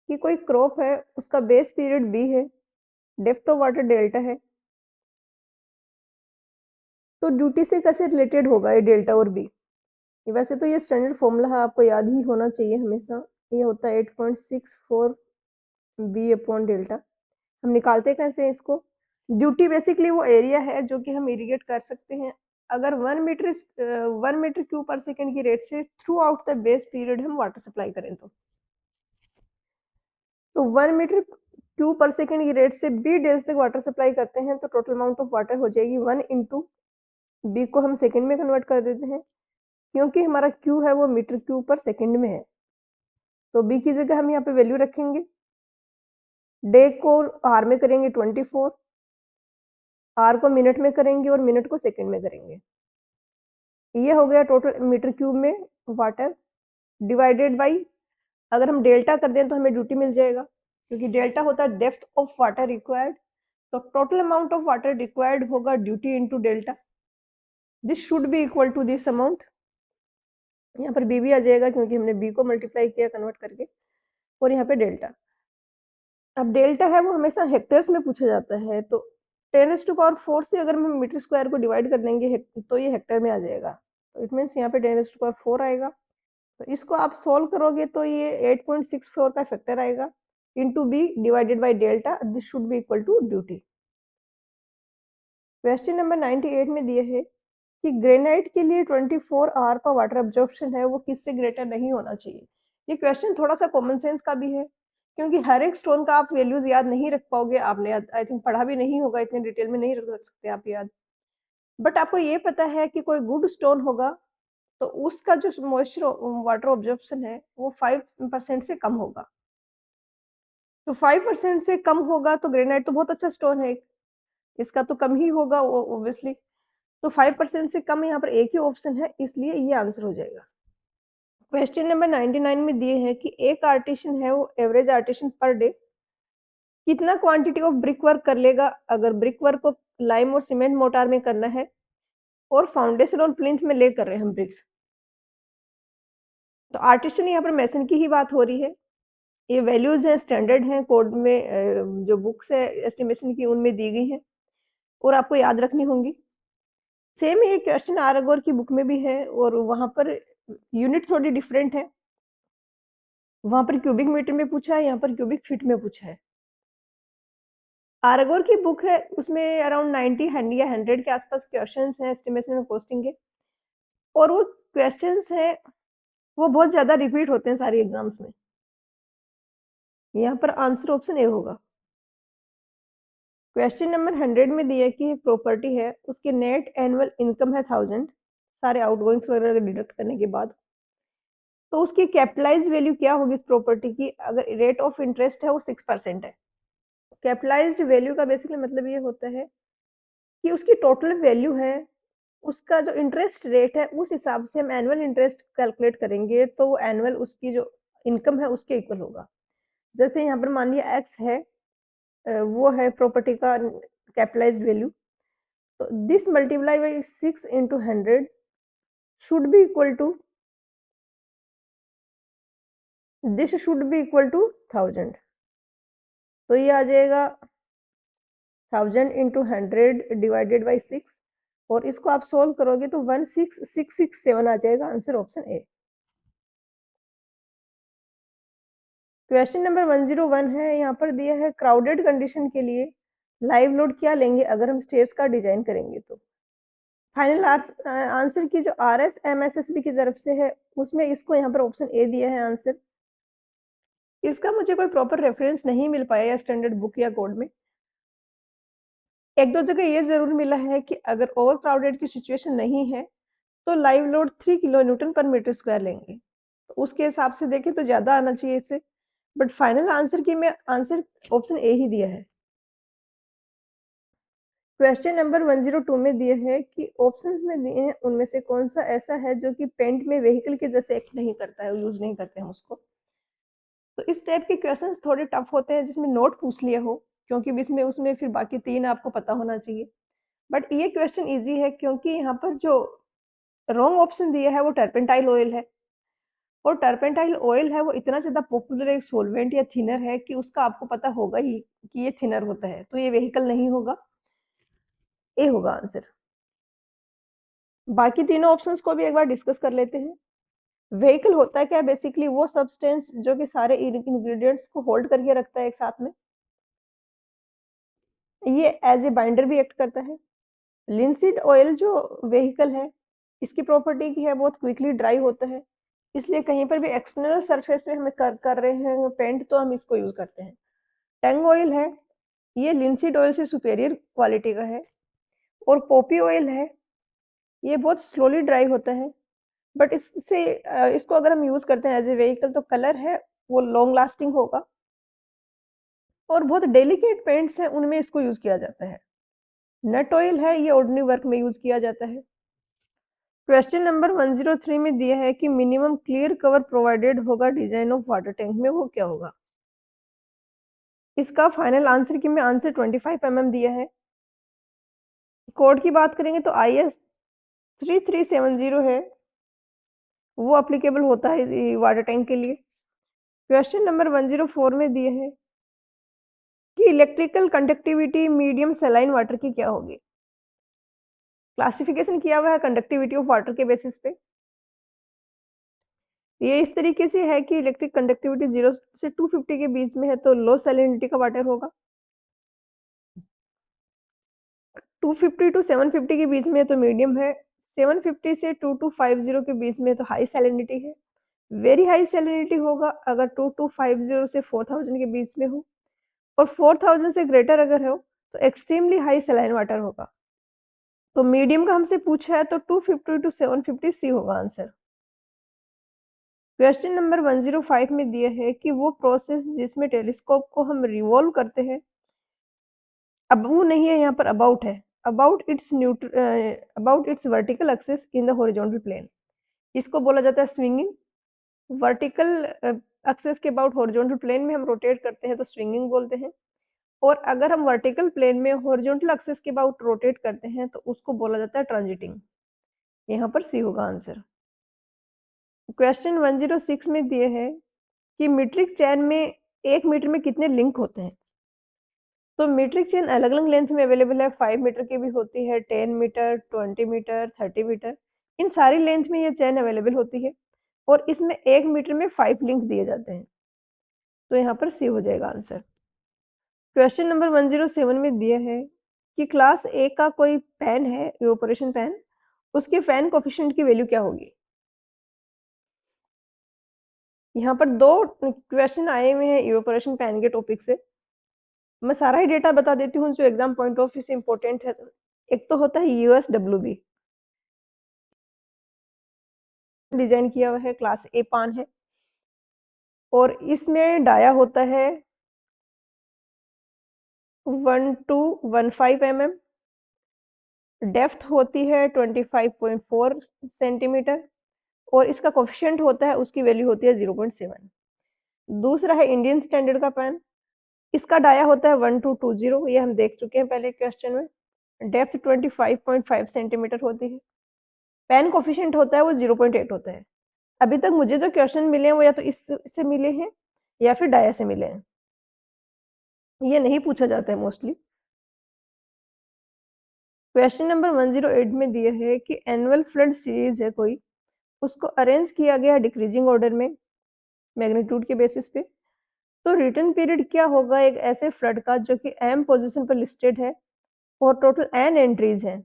कि कोई क्रॉप है, उसका बेस पीरियड बी है, डेप्थ ऑफ वाटर डेल्टा है, तो ड्यूटी से कैसे रिलेटेड होगा ये डेल्टा और बी? वैसे तो ये स्टैंडर्ड फॉर्मूला है, आपको याद ही होना चाहिए हमेशा। ये होता है 8.64 बी अपॉन डेल्टा। हम निकालते कैसे हैं इसको? ड्यूटी बेसिकली वो एरिया है जो कि हम इरिगेट कर सकते हैं। अगर 1 मीटर क्यूब पर सेकेंड की रेट से through out the base period हम वाटर सप्लाई करें, तो 1 मीटर क्यूब पर सेकेंड की रेट से बी डेज तक वाटर सप्लाई करते हैं, तो टोटल अमाउंट ऑफ वाटर हो जाएगी 1 इंटू बी को हम सेकेंड में कन्वर्ट कर देते हैं, क्योंकि हमारा क्यू है वो मीटर क्यूब पर सेकेंड में है, तो बी की जगह हम यहाँ पे वैल्यू रखेंगे। डे को आर में करेंगे 24, आर को मिनट में करेंगे, और मिनट को सेकेंड में करेंगे। ये हो गया टोटल मीटर क्यूब में वाटर, डिवाइडेड बाई, अगर हम डेल्टा कर दें तो हमें ड्यूटी मिल जाएगा, क्योंकि डेल्टा होता है डेप्थ ऑफ वाटर रिक्वायर्ड, तो total amount of water required होगा duty into delta. This should be equal to this amount. यहाँ पर बी भी आ जाएगा, क्योंकि हमने बी को मल्टीप्लाई किया कन्वर्ट करके, और यहाँ पे डेल्टा। अब डेल्टा है वो हमेशा हेक्टर्स में पूछा जाता है, तो 10⁴ से अगर हम मीटर स्क्वायर को डिवाइड कर देंगे तो ये हेक्टर में आ जाएगा, तो इट मीन्स यहाँ पे 10⁴ आएगा। तो इसको आप सोल्व करोगे तो ये 8.64 का फैक्टर आएगा, into B divided by delta, this should be equal to duty. Question number 98 में दिए है कि ग्रेनाइट के लिए 24 आवर का वाटर अब्जॉर्प्शन है वो किससे ग्रेटर नहीं होना चाहिए। ये क्वेश्चन थोड़ा सा कॉमन सेंस का भी है, क्योंकि हर एक स्टोन का आप वैल्यूज याद नहीं रख पाओगे, आपने आई थिंक पढ़ा भी नहीं होगा, इतने डिटेल में नहीं रख सकते आप याद। बट आपको ये पता है कि कोई गुड स्टोन होगा तो उसका जो मॉइस्चर वाटर ऑब्जॉर्प्शन है वो 5% से कम होगा। तो 5% से कम होगा तो ग्रेनाइट तो बहुत अच्छा स्टोन है, इसका तो कम ही होगा ऑब्वियसली। तो 5% से कम यहाँ पर एक ही ऑप्शन है, इसलिए ये आंसर हो जाएगा। क्वेश्चन नंबर 99 में दिए हैं कि एक आर्टिशन है वो एवरेज आर्टिशन पर डे कितना क्वांटिटी ऑफ ब्रिक वर्क कर लेगा, अगर ब्रिक वर्क को लाइम और सीमेंट मोटार में करना है और फाउंडेशन और प्लिंथ में ले कर रहे हैं हम ब्रिक्स। तो आर्टिशन यहाँ पर मेसन की ही बात हो रही है। ये वैल्यूज हैं, स्टैंडर्ड हैं, कोड में जो बुक्स है एस्टिमेशन की उनमें दी गई हैं, और आपको याद रखनी होंगी। सेम ये क्वेश्चन आरगोर की बुक में भी है, और वहां पर यूनिट थोड़ी डिफरेंट है, वहां पर क्यूबिक मीटर में पूछा है, यहाँ पर क्यूबिक फीट में पूछा है। आरगोर की बुक है उसमें अराउंड 90 या 100 के आसपास क्वेश्चंस हैं एस्टिमेशन और कॉस्टिंग के, और वो क्वेश्चंस हैं वो बहुत ज्यादा रिपीट होते हैं सारी एग्जाम्स में। यहाँ पर आंसर ऑप्शन ए होगा। क्वेश्चन नंबर 100 में दिया कि एक प्रॉपर्टी है उसकी नेट एनुअल इनकम है 1000, सारे आउटगोइंग्स वगैरह डिडक्ट करने के बाद। तो उसकी कैपिटलाइज्ड वैल्यू क्या होगी इस प्रॉपर्टी की, अगर रेट ऑफ इंटरेस्ट है वो 6% है। कैपिटलाइज्ड वैल्यू का बेसिकली मतलब ये होता है कि उसकी टोटल वैल्यू है, उसका जो इंटरेस्ट रेट है उस हिसाब से हम एनुअल इंटरेस्ट कैलकुलेट करेंगे, तो वो एनुअल उसकी जो इनकम है उसके इक्वल होगा। जैसे यहाँ पर मान लिया एक्स है, वो है प्रॉपर्टी का कैपिटलाइज्ड वैल्यू, तो this multiply by 6 into 100 should be equal to, this should be equal to 1000। तो ये आ जाएगा 1000 into 100 डिवाइडेड बाई 6, और इसको आप सोल्व करोगे तो 16667 आ जाएगा, answer option A. Question number 101 है, यहाँ पर दिया है क्राउडेड कंडीशन के लिए लाइव लोड क्या लेंगे अगर हम स्टेयर्स का डिजाइन करेंगे। तो फाइनल आंसर की जो RSMSSB की तरफ से है उसमें इसको यहाँ पर ऑप्शन ए दिया है आंसर। इसका मुझे कोई प्रॉपर रेफरेंस नहीं मिल पाया या स्टैंडर्ड बुक या कोड में। एक दो जगह ये जरूर मिला है कि अगर ओवर क्राउडेड की सिचुएशन नहीं है तो लाइव लोड 3 किलो न्यूटन पर मीटर स्क्वायर लेंगे, तो उसके हिसाब से देखें तो ज्यादा आना चाहिए इसे, बट फाइनल आंसर की में आंसर ऑप्शन ए ही दिया है। क्वेश्चन नंबर 102 में दिए है कि ऑप्शंस में दिए हैं उनमें से कौन सा ऐसा है जो कि पेंट में व्हीकल के जैसे एक्ट नहीं करता है, यूज नहीं करते हैं उसको। तो इस टाइप के क्वेश्चंस थोड़े टफ होते हैं जिसमें नोट पूछ लिया हो, क्योंकि इसमें उसमें फिर बाकी 3 आपको पता होना चाहिए। बट ये क्वेश्चन इजी है क्योंकि यहाँ पर जो रॉन्ग ऑप्शन दिया है वो टर्पेंटाइल ऑयल है, और टर्पेंटाइल ऑयल है वो इतना ज्यादा पॉपुलर एक सोलवेंट या थिनर है कि उसका आपको पता होगा ही कि ये थिनर होता है, तो ये व्हीकल नहीं होगा, ए होगा आंसर। बाकी तीनों ऑप्शंस को भी एक बार डिस्कस कर लेते हैं। व्हीकल होता है क्या, बेसिकली वो सब्सटेंस जो कि सारे इंग्रेडिएंट्स को होल्ड करके रखता है एक साथ में, ये एज ए बाइंडर भी एक्ट करता है। लिंसीड ऑयल जो व्हीकल है इसकी प्रॉपर्टी की है बहुत क्विकली ड्राई होता है, इसलिए कहीं पर भी एक्सटर्नल सरफेस में हमें कर रहे हैं पेंट तो हम इसको यूज करते हैं। टंग ऑयल है, ये लिंसीड ऑयल से सुपेरियर क्वालिटी का है। और पॉपी ऑयल है, ये बहुत स्लोली ड्राई होता है, बट इससे इसको अगर हम यूज करते हैं एज ए व्हीकल तो कलर है वो लॉन्ग लास्टिंग होगा, और बहुत डेलिकेट पेंट्स हैं उनमें इसको यूज किया जाता है। नट ऑयल है, ये ऑर्डिनरी वर्क में यूज किया जाता है। क्वेश्चन नंबर 103 में दिया है कि मिनिमम क्लियर कवर प्रोवाइडेड होगा डिजाइन ऑफ वाटर टैंक में, वो क्या होगा। इसका फाइनल आंसर की में आंसर 25 mm दिया है। कोड की बात करेंगे तो IS 3370 है, वो अप्लीकेबल होता है वाटर टैंक के लिए। क्वेश्चन नंबर 104 में दिए है कि electrical conductivity medium saline water की क्या होगी। क्लासिफिकेशन किया हुआ है कंडक्टिविटी ऑफ वाटर के बेसिस पे। ये इस तरीके से है कि इलेक्ट्रिक कंडक्टिविटी 0 से 250 के बीच में है तो लो सैलिनिटी का वाटर होगा, 250 टू 750 के बीच में है तो मीडियम है, 750 से 2250 के बीच में है तो हाई सैलिनिटी है। वेरी हाई सैलिनिटी होगा अगर 2250 से 4000 के बीच में हो, और 4000 से ग्रेटर अगर हो तो एक्सट्रीमली हाई सलाइन वाटर होगा। तो मीडियम का हमसे पूछा है तो 250 टू 750 सी होगा आंसर। क्वेश्चन नंबर 105 में दिया है कि वो प्रोसेस जिसमें टेलीस्कोप को हम रिवॉल्व करते हैं, अब वो नहीं है यहाँ पर अबाउट है, about its vertical axis in the horizontal plane, इसको बोला जाता है स्विंगिंग। वर्टिकल एक्सिस के अबाउट हॉरिजॉन्टल प्लेन में हम रोटेट करते हैं तो स्विंगिंग बोलते हैं, और अगर हम वर्टिकल प्लेन में हॉरिजॉन्टल एक्सिस के अबाउट रोटेट करते हैं तो उसको बोला जाता है ट्रांजिटिंग, यहाँ पर सी होगा आंसर। क्वेश्चन 106 में दिए है कि मीट्रिक चेन में 1 मीटर में कितने लिंक होते हैं। तो मीट्रिक चेन अलग अलग लेंथ में अवेलेबल है, 5 मीटर की भी होती है, 10 मीटर, 20 मीटर, 30 मीटर, इन सारी लेंथ में ये चेन अवेलेबल होती है, और इसमें 1 मीटर में 5 लिंक दिए जाते हैं, तो यहाँ पर सी हो जाएगा आंसर। क्वेश्चन नंबर 107 में दिया है कि क्लास ए का कोई पेन है इवेपोरेशन पेन, उसके फैन कोफिशिएंट की वैल्यू क्या होगी। यहाँ पर 2 क्वेश्चन आए हुए हैं इवेपोरेशन पेन के टॉपिक से, मैं सारा ही डेटा बता देती हूँ जो एग्जाम पॉइंट ऑफ व्यू से इम्पोर्टेंट है। एक तो होता है USWB, डिजाइन किया हुआ है, क्लास ए पान है और इसमें डाया होता है 1 to 15 mm, डेप्थ होती है 25.4 सेंटीमीटर और इसका कोफिशिएंट होता है, उसकी वैल्यू होती है 0.7। दूसरा है इंडियन स्टैंडर्ड का पेन, इसका डाया होता है 1220, ये हम देख चुके हैं पहले क्वेश्चन में। डेप्थ 25.5 सेंटीमीटर होती है, पेन कोफिशिएंट होता है वो 0.8 होता है। अभी तक मुझे जो क्वेश्चन मिले हैं वो या तो इससे मिले हैं या फिर डाया से मिले हैं, ये नहीं पूछा जाता है मोस्टली। क्वेश्चन नंबर 108 में दिया है कि एनुअल फ्लड सीरीज है कोई, उसको अरेंज किया गया डिक्रीजिंग ऑर्डर में मैग्नीट्यूड के बेसिस पे, तो रिटर्न पीरियड क्या होगा एक ऐसे फ्लड का जो कि एम पोजीशन पर लिस्टेड है और टोटल एन एंट्रीज हैं।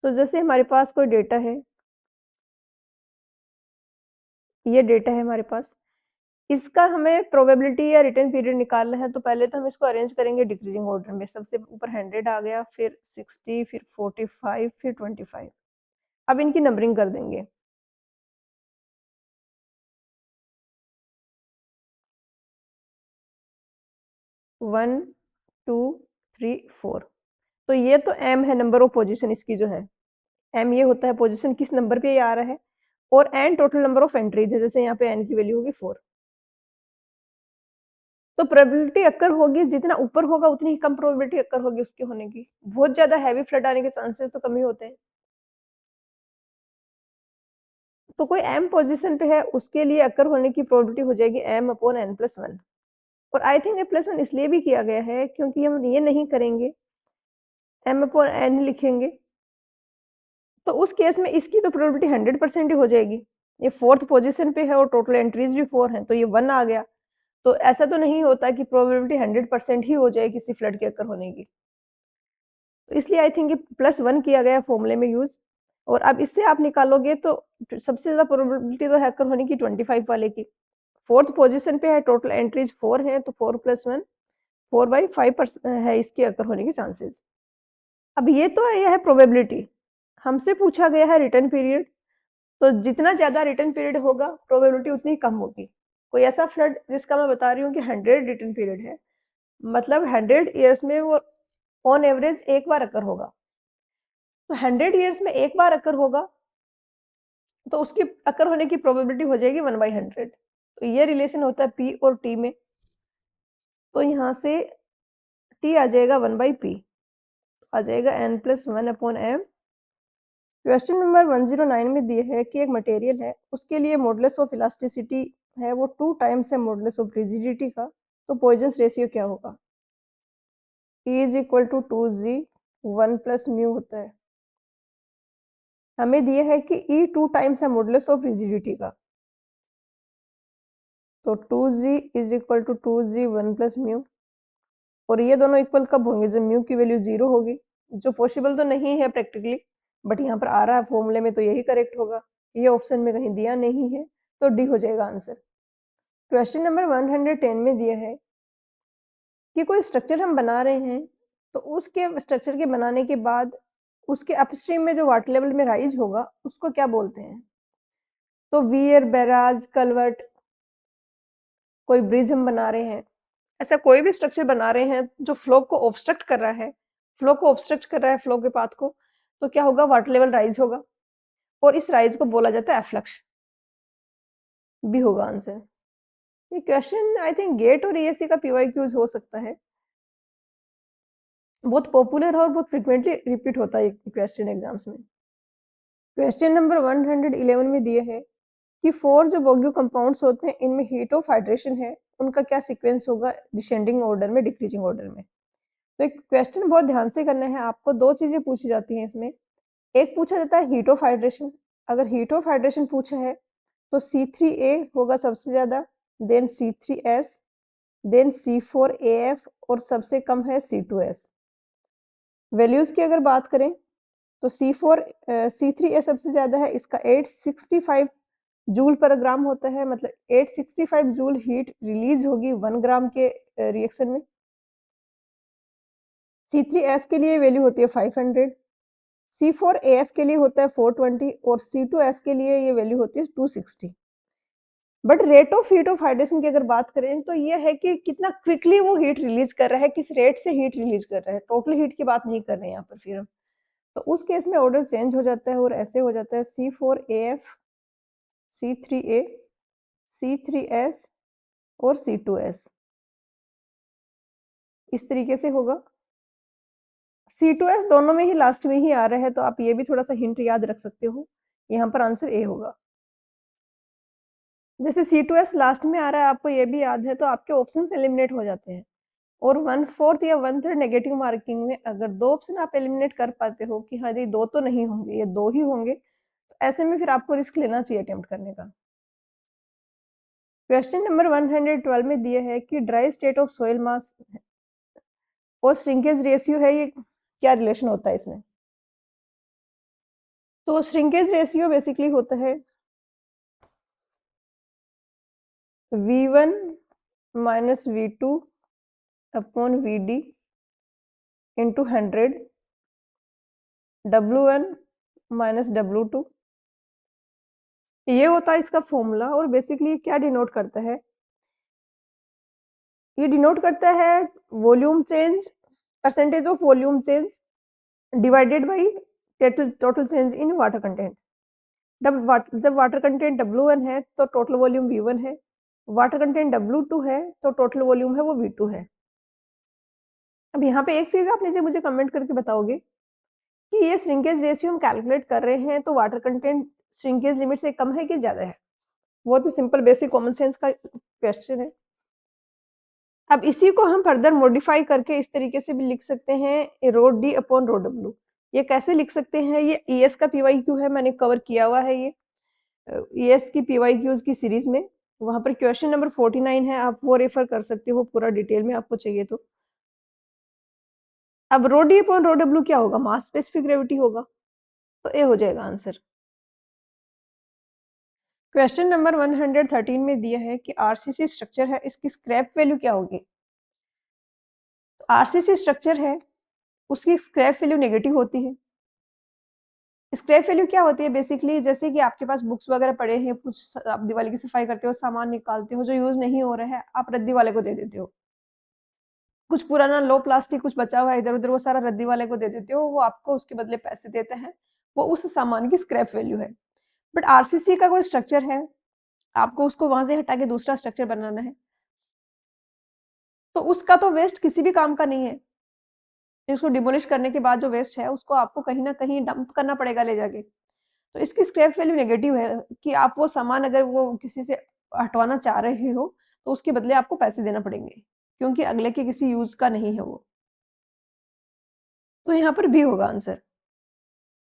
तो जैसे हमारे पास कोई डेटा है, ये डेटा है हमारे पास, इसका हमें प्रोबेबिलिटी या रिटर्न पीरियड निकालना है, तो पहले तो हम इसको अरेंज करेंगे डिक्रीजिंग ऑर्डर में। सबसे ऊपर 100 आ गया, फिर 60, फिर 45, फिर 25। अब इनकी नंबरिंग कर देंगे। 1 2 3 4, तो ये तो एम है, नंबर ऑफ पोजीशन इसकी जो है, एम ये होता है पोजीशन किस नंबर पे ये आ रहा है, और N total number of entries है, जैसे यहाँ पे एन की वैल्यू होगी 4। तो प्रोबेबिलिटी अक्कर होगी, जितना ऊपर होगा उतनी ही कम प्रोबेबिलिटी अक्कर होगी उसके होने की। बहुत ज्यादा हैवी फ्लड आने के चांसेस तो कम ही होते हैं। तो कोई एम पोजीशन पे है उसके लिए अक्कर होने की प्रोबेबिलिटी हो जाएगी एम अपॉन एन प्लस 1। और आई थिंक ए प्लस 1 इसलिए भी किया गया है क्योंकि हम ये नहीं करेंगे, एम अपॉन एन लिखेंगे, तो उस केस में इसकी तो प्रोबेबिलिटी 100% ही हो जाएगी। ये 4th पोजीशन पे है और टोटल एंट्रीज भी 4 हैं, तो ये 1 आ गया। तो ऐसा तो नहीं होता कि प्रोबेबिलिटी 100% ही हो जाए किसी फ्लड के अक्कर होने की। तो इसलिए आई थिंक प्लस 1 किया गया फॉर्मूले में यूज। और अब इससे आप निकालोगे तो सबसे ज्यादा प्रोबेबिलिटी तो है अक्कर होने की 25 वाले की। 4th पोजीशन पे है, टोटल एंट्रीज 4 हैं, तो 4 + 1 4/5% है इसके अक्कर होने के चांसेस। अब ये तो यह है प्रोबेबिलिटी, हमसे पूछा गया है रिटर्न पीरियड, तो जितना ज्यादा रिटर्न पीरियड होगा प्रोबेबिलिटी उतनी कम होगी। कोई ऐसा फ्लड जिसका मैं बता रही हूँ कि 100 रिटर्न पीरियड है, मतलब 100 ईयर्स में वो ऑन एवरेज एक बार अकर होगा, तो 100 ईयर्स में एक बार अकर होगा, तो उसकी अकर होने की प्रोबेबिलिटी हो जाएगी 1/100। तो ये रिलेशन होता है पी और टी में, तो यहाँ से टी आ जाएगा 1/p, आ जाएगा n+1/m। क्वेश्चन नंबर 109 में दिए है कि एक मटेरियल है, उसके लिए मॉडुलस ऑफ इलास्टिसिटी है वो 2 टाइम्स है मॉडुलस ऑफ रिजिडिटी का, तो पॉइजन्स रेशियो क्या होगा। E = 2g 1 + म्यू होता है। हमें दिया है कि E 2 टाइम्स है मॉडुलस ऑफ रिजिडिटी का, तो 2g = 2g 1 + म्यू, और ये दोनों इक्वल कब होंगे, जब म्यू की वैल्यू 0 होगी, जो पॉसिबल तो नहीं है प्रैक्टिकली, बट यहाँ पर आ रहा है फॉर्मूले में, तो यही करेक्ट होगा। ये ऑप्शन में कहीं दिया नहीं है, तो डी हो जाएगा आंसर। क्वेश्चन नंबर 110 में दिया है कि कोई स्ट्रक्चर हम बना रहे हैं, तो उसके स्ट्रक्चर के बनाने के बाद उसके अपस्ट्रीम में जो वाटर लेवल में राइज होगा उसको क्या बोलते हैं। तो वियर, बैराज, कलवर्ट, कोई ब्रिज हम बना रहे हैं, ऐसा कोई भी स्ट्रक्चर बना रहे हैं जो फ्लो को ऑब्स्ट्रक्ट कर रहा है, फ्लो को ऑब्स्ट्रक्ट कर रहा है, फ्लो के पाथ को, तो क्या होगा, वाटर लेवल राइज होगा, और इस राइज को बोला जाता है एफ्लक्स। बी होगा आंसर। ये क्वेश्चन आई थिंक गेट और ईएससी का पीवाईक्यूज हो सकता है, बहुत पॉपुलर है और बहुत फ्रिक्वेंटली रिपीट होता है क्वेश्चन एग्जाम्स में। क्वेश्चन नंबर 111 में दिए है कि 4 जो बोग्यू कंपाउंड्स होते हैं इनमें हीट ऑफ हाइड्रेशन है, उनका क्या सीक्वेंस होगा डिसेंडिंग ऑर्डर में, डिक्रीजिंग ऑर्डर में। तो एक क्वेश्चन बहुत ध्यान से करना है आपको, 2 चीजें पूछी जाती हैं इसमें। एक पूछा जाता है हीट ऑफ हाइड्रेशन, अगर हीट ऑफ हाइड्रेशन पूछा है तो C3A होगा सबसे ज्यादा, देन C3S, देन C4AF, और सबसे कम है C2S। वैल्यूज की अगर बात करें तो C3A सबसे ज्यादा है, इसका 865 जूल पर ग्राम होता है, मतलब 865 जूल हीट रिलीज होगी 1 ग्राम के रिएक्शन में। C3S के लिए वैल्यू होती है 500, C4AF के लिए होता है 420 और C2S के लिए ये वैल्यू होती है 260। But rate of heat of hydration की अगर बात करें तो ये है कि कितना क्विकली वो हीट रिलीज कर रहा है, किस रेट से हीट रिलीज कर रहा है, टोटल हीट की बात नहीं कर रहे हैं यहाँ पर फिर हम। तो उस केस में ऑर्डर चेंज हो जाता है और ऐसे हो जाता है C4AF, C3A, C3S और C2S, इस तरीके से होगा। C2S दोनों में ही लास्ट में ही आ रहा है, तो आप ये भी थोड़ा सा हिंट याद रख सकते हो, यहाँ पर आंसर ए होगा। जैसे C2S लास्ट में आ रहा है, आपको ये भी याद है, तो आपके ऑप्शंस एलिमिनेट हो जाते हैं। और 1/4 या 1/3 नेगेटिव मार्किंग में अगर 2 ऑप्शन आप एलिमिनेट कर पाते हो कि हाँ जी 2 तो नहीं होंगे, ये 2 ही होंगे, तो ऐसे में फिर आपको रिस्क लेना चाहिए अटेम्प्ट करने का। क्वेश्चन नंबर 112 में दिया है कि ड्राई स्टेट ऑफ सॉइल मास और श्रिंकेज रेशियो है, ये क्या रिलेशन होता है इसमें? तो श्रिंकेज रेशियो बेसिकली होता है V1 minus V2 upon VD into 100 W1 minus W2, ये होता है इसका फॉर्मूला। और बेसिकली क्या डिनोट करता है? ये डिनोट करता है volume change, percentage of volume change divided by total change in water content. जब वाटर कंटेंट W1 है तो टोटल वॉल्यूम V1 है, वाटर कंटेंट W2 है तो टोटल वॉल्यूम है वो V2 है। अब यहाँ पे एक चीज आप नीचे मुझे कमेंट करके बताओगे कि ये श्रिंकेज रेशियो हम कैलकुलेट कर रहे हैं तो वाटर कंटेंट श्रिंकेज लिमिट से कम है कि ज्यादा है? वो तो सिंपल बेसिक कॉमन सेंस का क्वेश्चन है। अब इसी को हम फर्दर मॉडिफाई करके इस तरीके से भी लिख सकते हैं rho D upon rho W. ये कैसे लिख सकते हैं? ये ईएस का पीवाईक्यू है, मैंने कवर किया हुआ है ये ईएस की पीवाईक्यूज की सीरीज में, वहां पर क्वेश्चन नंबर 49 है, आप वो रेफर कर सकते हो पूरा डिटेल में आपको चाहिए तो। अब rho D upon rho W क्या होगा? मास स्पेसिफिक ग्रेविटी होगा, तो ए हो जाएगा आंसर। क्वेश्चन नंबर 113 में दिया है कि आरसीसी स्ट्रक्चर है, इसकी स्क्रैप वैल्यू क्या होगी? आरसीसी स्ट्रक्चर है, उसकी स्क्रैप वैल्यू नेगेटिव होती है। स्क्रैप वैल्यू क्या होती है? बेसिकली जैसे कि आपके पास बुक्स वगैरह पड़े हैं, कुछ आप दिवाली की सफाई करते हो, सामान निकालते हो जो यूज नहीं हो रहा है, आप रद्दी वाले को दे देते हो। कुछ पुराना लो प्लास्टिक कुछ बचा हुआ है इधर उधर, वो सारा रद्दी वाले को दे देते हो, वो आपको उसके बदले पैसे देते हैं, वो उस सामान की स्क्रैप वैल्यू है। बट आरसीसी का कोई स्ट्रक्चर है, आपको उसको वहां से हटा के दूसरा स्ट्रक्चर बनाना है, तो उसका तो वेस्ट किसी भी काम का नहीं है। उसको डिमोलिश करने के बाद जो वेस्ट है उसको आपको कहीं ना कहीं डंप करना पड़ेगा ले जाके। तो इसकी स्क्रैप वैल्यू नेगेटिव है कि आप वो सामान अगर वो किसी से हटवाना चाह रहे हो तो उसके बदले आपको पैसे देना पड़ेंगे, क्योंकि अगले के किसी यूज का नहीं है वो। तो यहाँ पर भी होगा आंसर।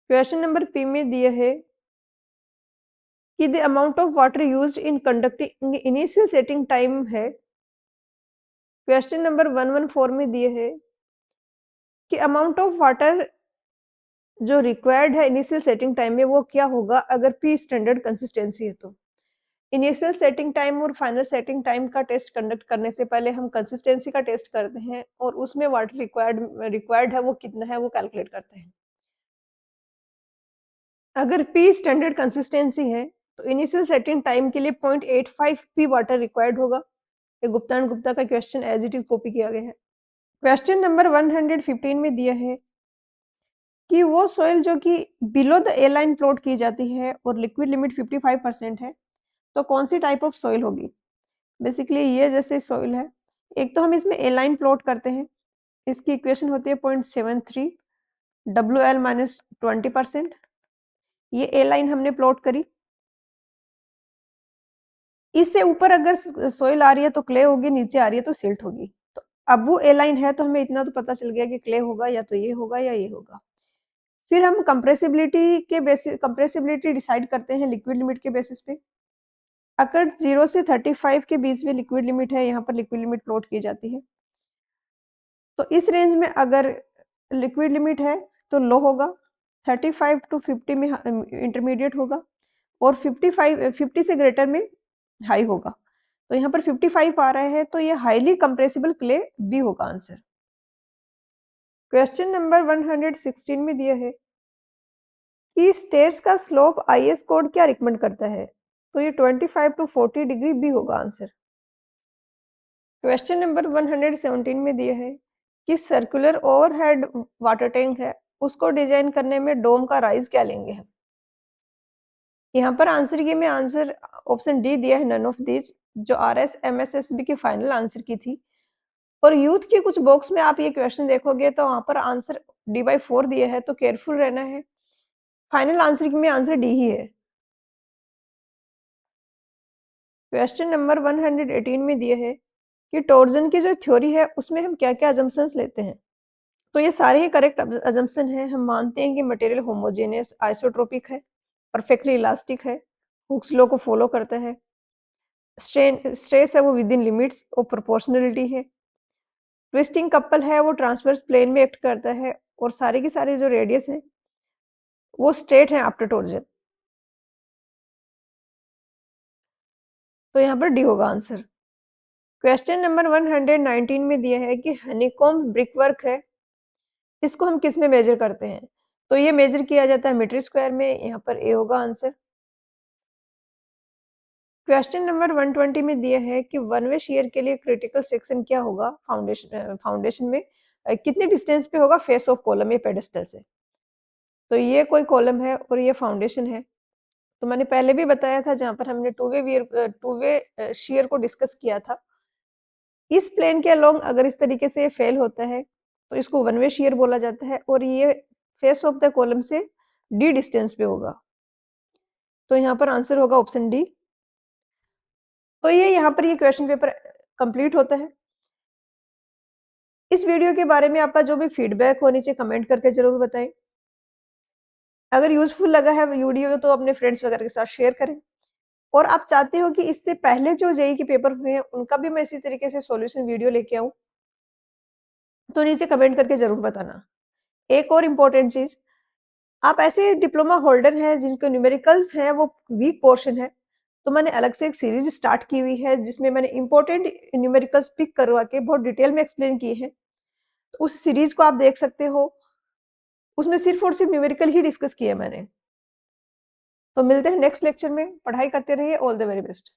क्वेश्चन नंबर पी में दिया है कि the amount of water used in conducting initial setting time है। क्वेश्चन नंबर 114 में दिए है कि अमाउंट ऑफ वाटर जो रिक्वायर्ड है इनिशियल सेटिंग टाइम में वो क्या होगा अगर पी स्टैंडर्ड कंसिस्टेंसी है तो। इनिशियल सेटिंग टाइम और फाइनल सेटिंग टाइम का टेस्ट कंडक्ट करने से पहले हम कंसिस्टेंसी का टेस्ट करते हैं और उसमें वाटर रिक्वायर्ड है वो कितना है वो कैलकुलेट करते हैं। अगर P स्टैंडर्ड कंसिस्टेंसी है तो इनिशियल सेटिंग टाइम के लिए 0.85 P वाटर रिक्वायर्ड होगा। ये गुप्ता एंड गुप्ता का question as it is copy किया गया है। क्वेश्चन नंबर 115 में दिया है कि वो सॉइल जो कि below the A line plot की जाती है और लिक्विड लिमिट 55% है, तो कौन सी टाइप ऑफ सॉइल होगी? बेसिकली ये जैसे सॉइल है, एक तो हम इसमें ए लाइन प्लॉट करते हैं, इसकी इक्वेशन होती है 0.73 WL माइनस 20%। ये ए लाइन हमने प्लॉट करी, इससे ऊपर अगर सोइल आ रही है तो क्ले होगी, नीचे आ रही है तो सिल्ट होगी। तो अब वो ए लाइन है तो हमें इतना तो पता चल गया कि क्ले होगा या तो ये होगा या ये होगा। फिर हम कंप्रेसिबिलिटी के बेसिस कंप्रेसिबिलिटी डिसाइड करते हैं लिक्विड लिमिट के बेसिस पे। अगर 0 से 35 के बीच में लिक्विड लिमिट है, यहाँ पर लिक्विड लिमिट प्लॉट की जाती है, तो इस रेंज में अगर लिक्विड लिमिट है तो लो होगा, 35 टू 50 में इंटरमीडिएट होगा और 50 से ग्रेटर में हाई होगा। तो यहाँ पर 55 आ रहा है तो ये हाईली कंप्रेसिबल क्ले बी होगा आंसर। क्वेश्चन नंबर 116 में दिया है कि स्टेयर्स का स्लोप आईएस कोड क्या रिकमेंड करता है? तो ये 25 टू 40 डिग्री भी होगा आंसर। क्वेश्चन नंबर 117 में दिया है कि सर्कुलर ओवरहेड वाटर टैंक है, उसको डिजाइन करने में डोम का राइज क्या लेंगे हम? यहाँ पर आंसर की में आंसर ऑप्शन डी दिया है, नन ऑफ दीज, जो आरएस एमएसएसबी की फाइनल आंसर की थी। और यूथ के कुछ बॉक्स में आप ये क्वेश्चन देखोगे तो वहां पर आंसर D/4 दिया है, तो केयरफुल रहना है। फाइनल आंसर में आंसर डी ही है। क्वेश्चन नंबर 118 में दिया है कि टॉर्जन की जो थ्योरी है उसमें हम क्या-क्या अजम्पशंस लेते हैं? तो ये सारे ही करेक्ट अजम्पशन हैं। हम मानते हैं कि मटेरियल होमोजेनियस, आइसोट्रोपिक है, परफेक्टली इलास्टिक है, हुक्स लॉ को फॉलो करता है, स्ट्रेस है वो विद इन लिमिट्स और प्रोपोर्शनलिटी है, ट्विस्टिंग कपल है वो ट्रांसवर्स प्लेन में एक्ट करता है, और सारे के सारे जो रेडियस है वो स्ट्रेट है आफ्टर टॉर्जन। तो यहाँ पर डी होगा आंसर। क्वेश्चन नंबर 119 में दिया है कि हनीकॉम्ब ब्रिकवर्क है, इसको हम किस में मेजर करते हैं? तो ये मेजर किया जाता है मीटर स्क्वायर में, यहाँ पर ए होगा आंसर। क्वेश्चन नंबर 120 में दिया है कि वन वे शेयर के लिए क्रिटिकल सेक्शन क्या होगा फाउंडेशन में, कितने डिस्टेंस पे होगा फेस ऑफ कॉलम या पेडेस्टल से? तो ये कोई कॉलम है और ये फाउंडेशन है। तो मैंने पहले भी बताया था जहाँ पर हमने टू वे शेयर को डिस्कस किया था। इस प्लेन के अलोंग अगर इस तरीके से फेल होता है तो इसको वन वे शेयर बोला जाता है, और ये फेस ऑफ द कॉलम से डी डिस्टेंस पे होगा। तो यहाँ पर आंसर होगा ऑप्शन डी। तो ये यहाँ पर ये क्वेश्चन पेपर कंप्लीट होता है। इस वीडियो के बारे में आपका जो भी फीडबैक हो नीचे कमेंट करके जरूर बताएं। अगर यूजफुल लगा है वीडियो तो अपने फ्रेंड्स वगैरह के साथ शेयर करें, और आप चाहते हो कि इससे पहले जो जेईई के पेपर हुए हैं उनका भी मैं इसी तरीके से सॉल्यूशन वीडियो लेके आऊं, तो नीचे कमेंट करके जरूर बताना। एक और इम्पोर्टेंट चीज, आप ऐसे डिप्लोमा होल्डर हैं जिनको न्यूमेरिकल्स हैं वो वीक पोर्शन है, तो मैंने अलग से एक सीरीज स्टार्ट की हुई है जिसमें मैंने इंपॉर्टेंट न्यूमेरिकल्स पिक करवा के बहुत डिटेल में एक्सप्लेन किए हैं। तो उस सीरीज को आप देख सकते हो, उसमें सिर्फ और सिर्फ न्यूमेरिकल ही डिस्कस किया है मैंने। तो मिलते हैं नेक्स्ट लेक्चर में, पढ़ाई करते रहिए, ऑल द वेरी बेस्ट।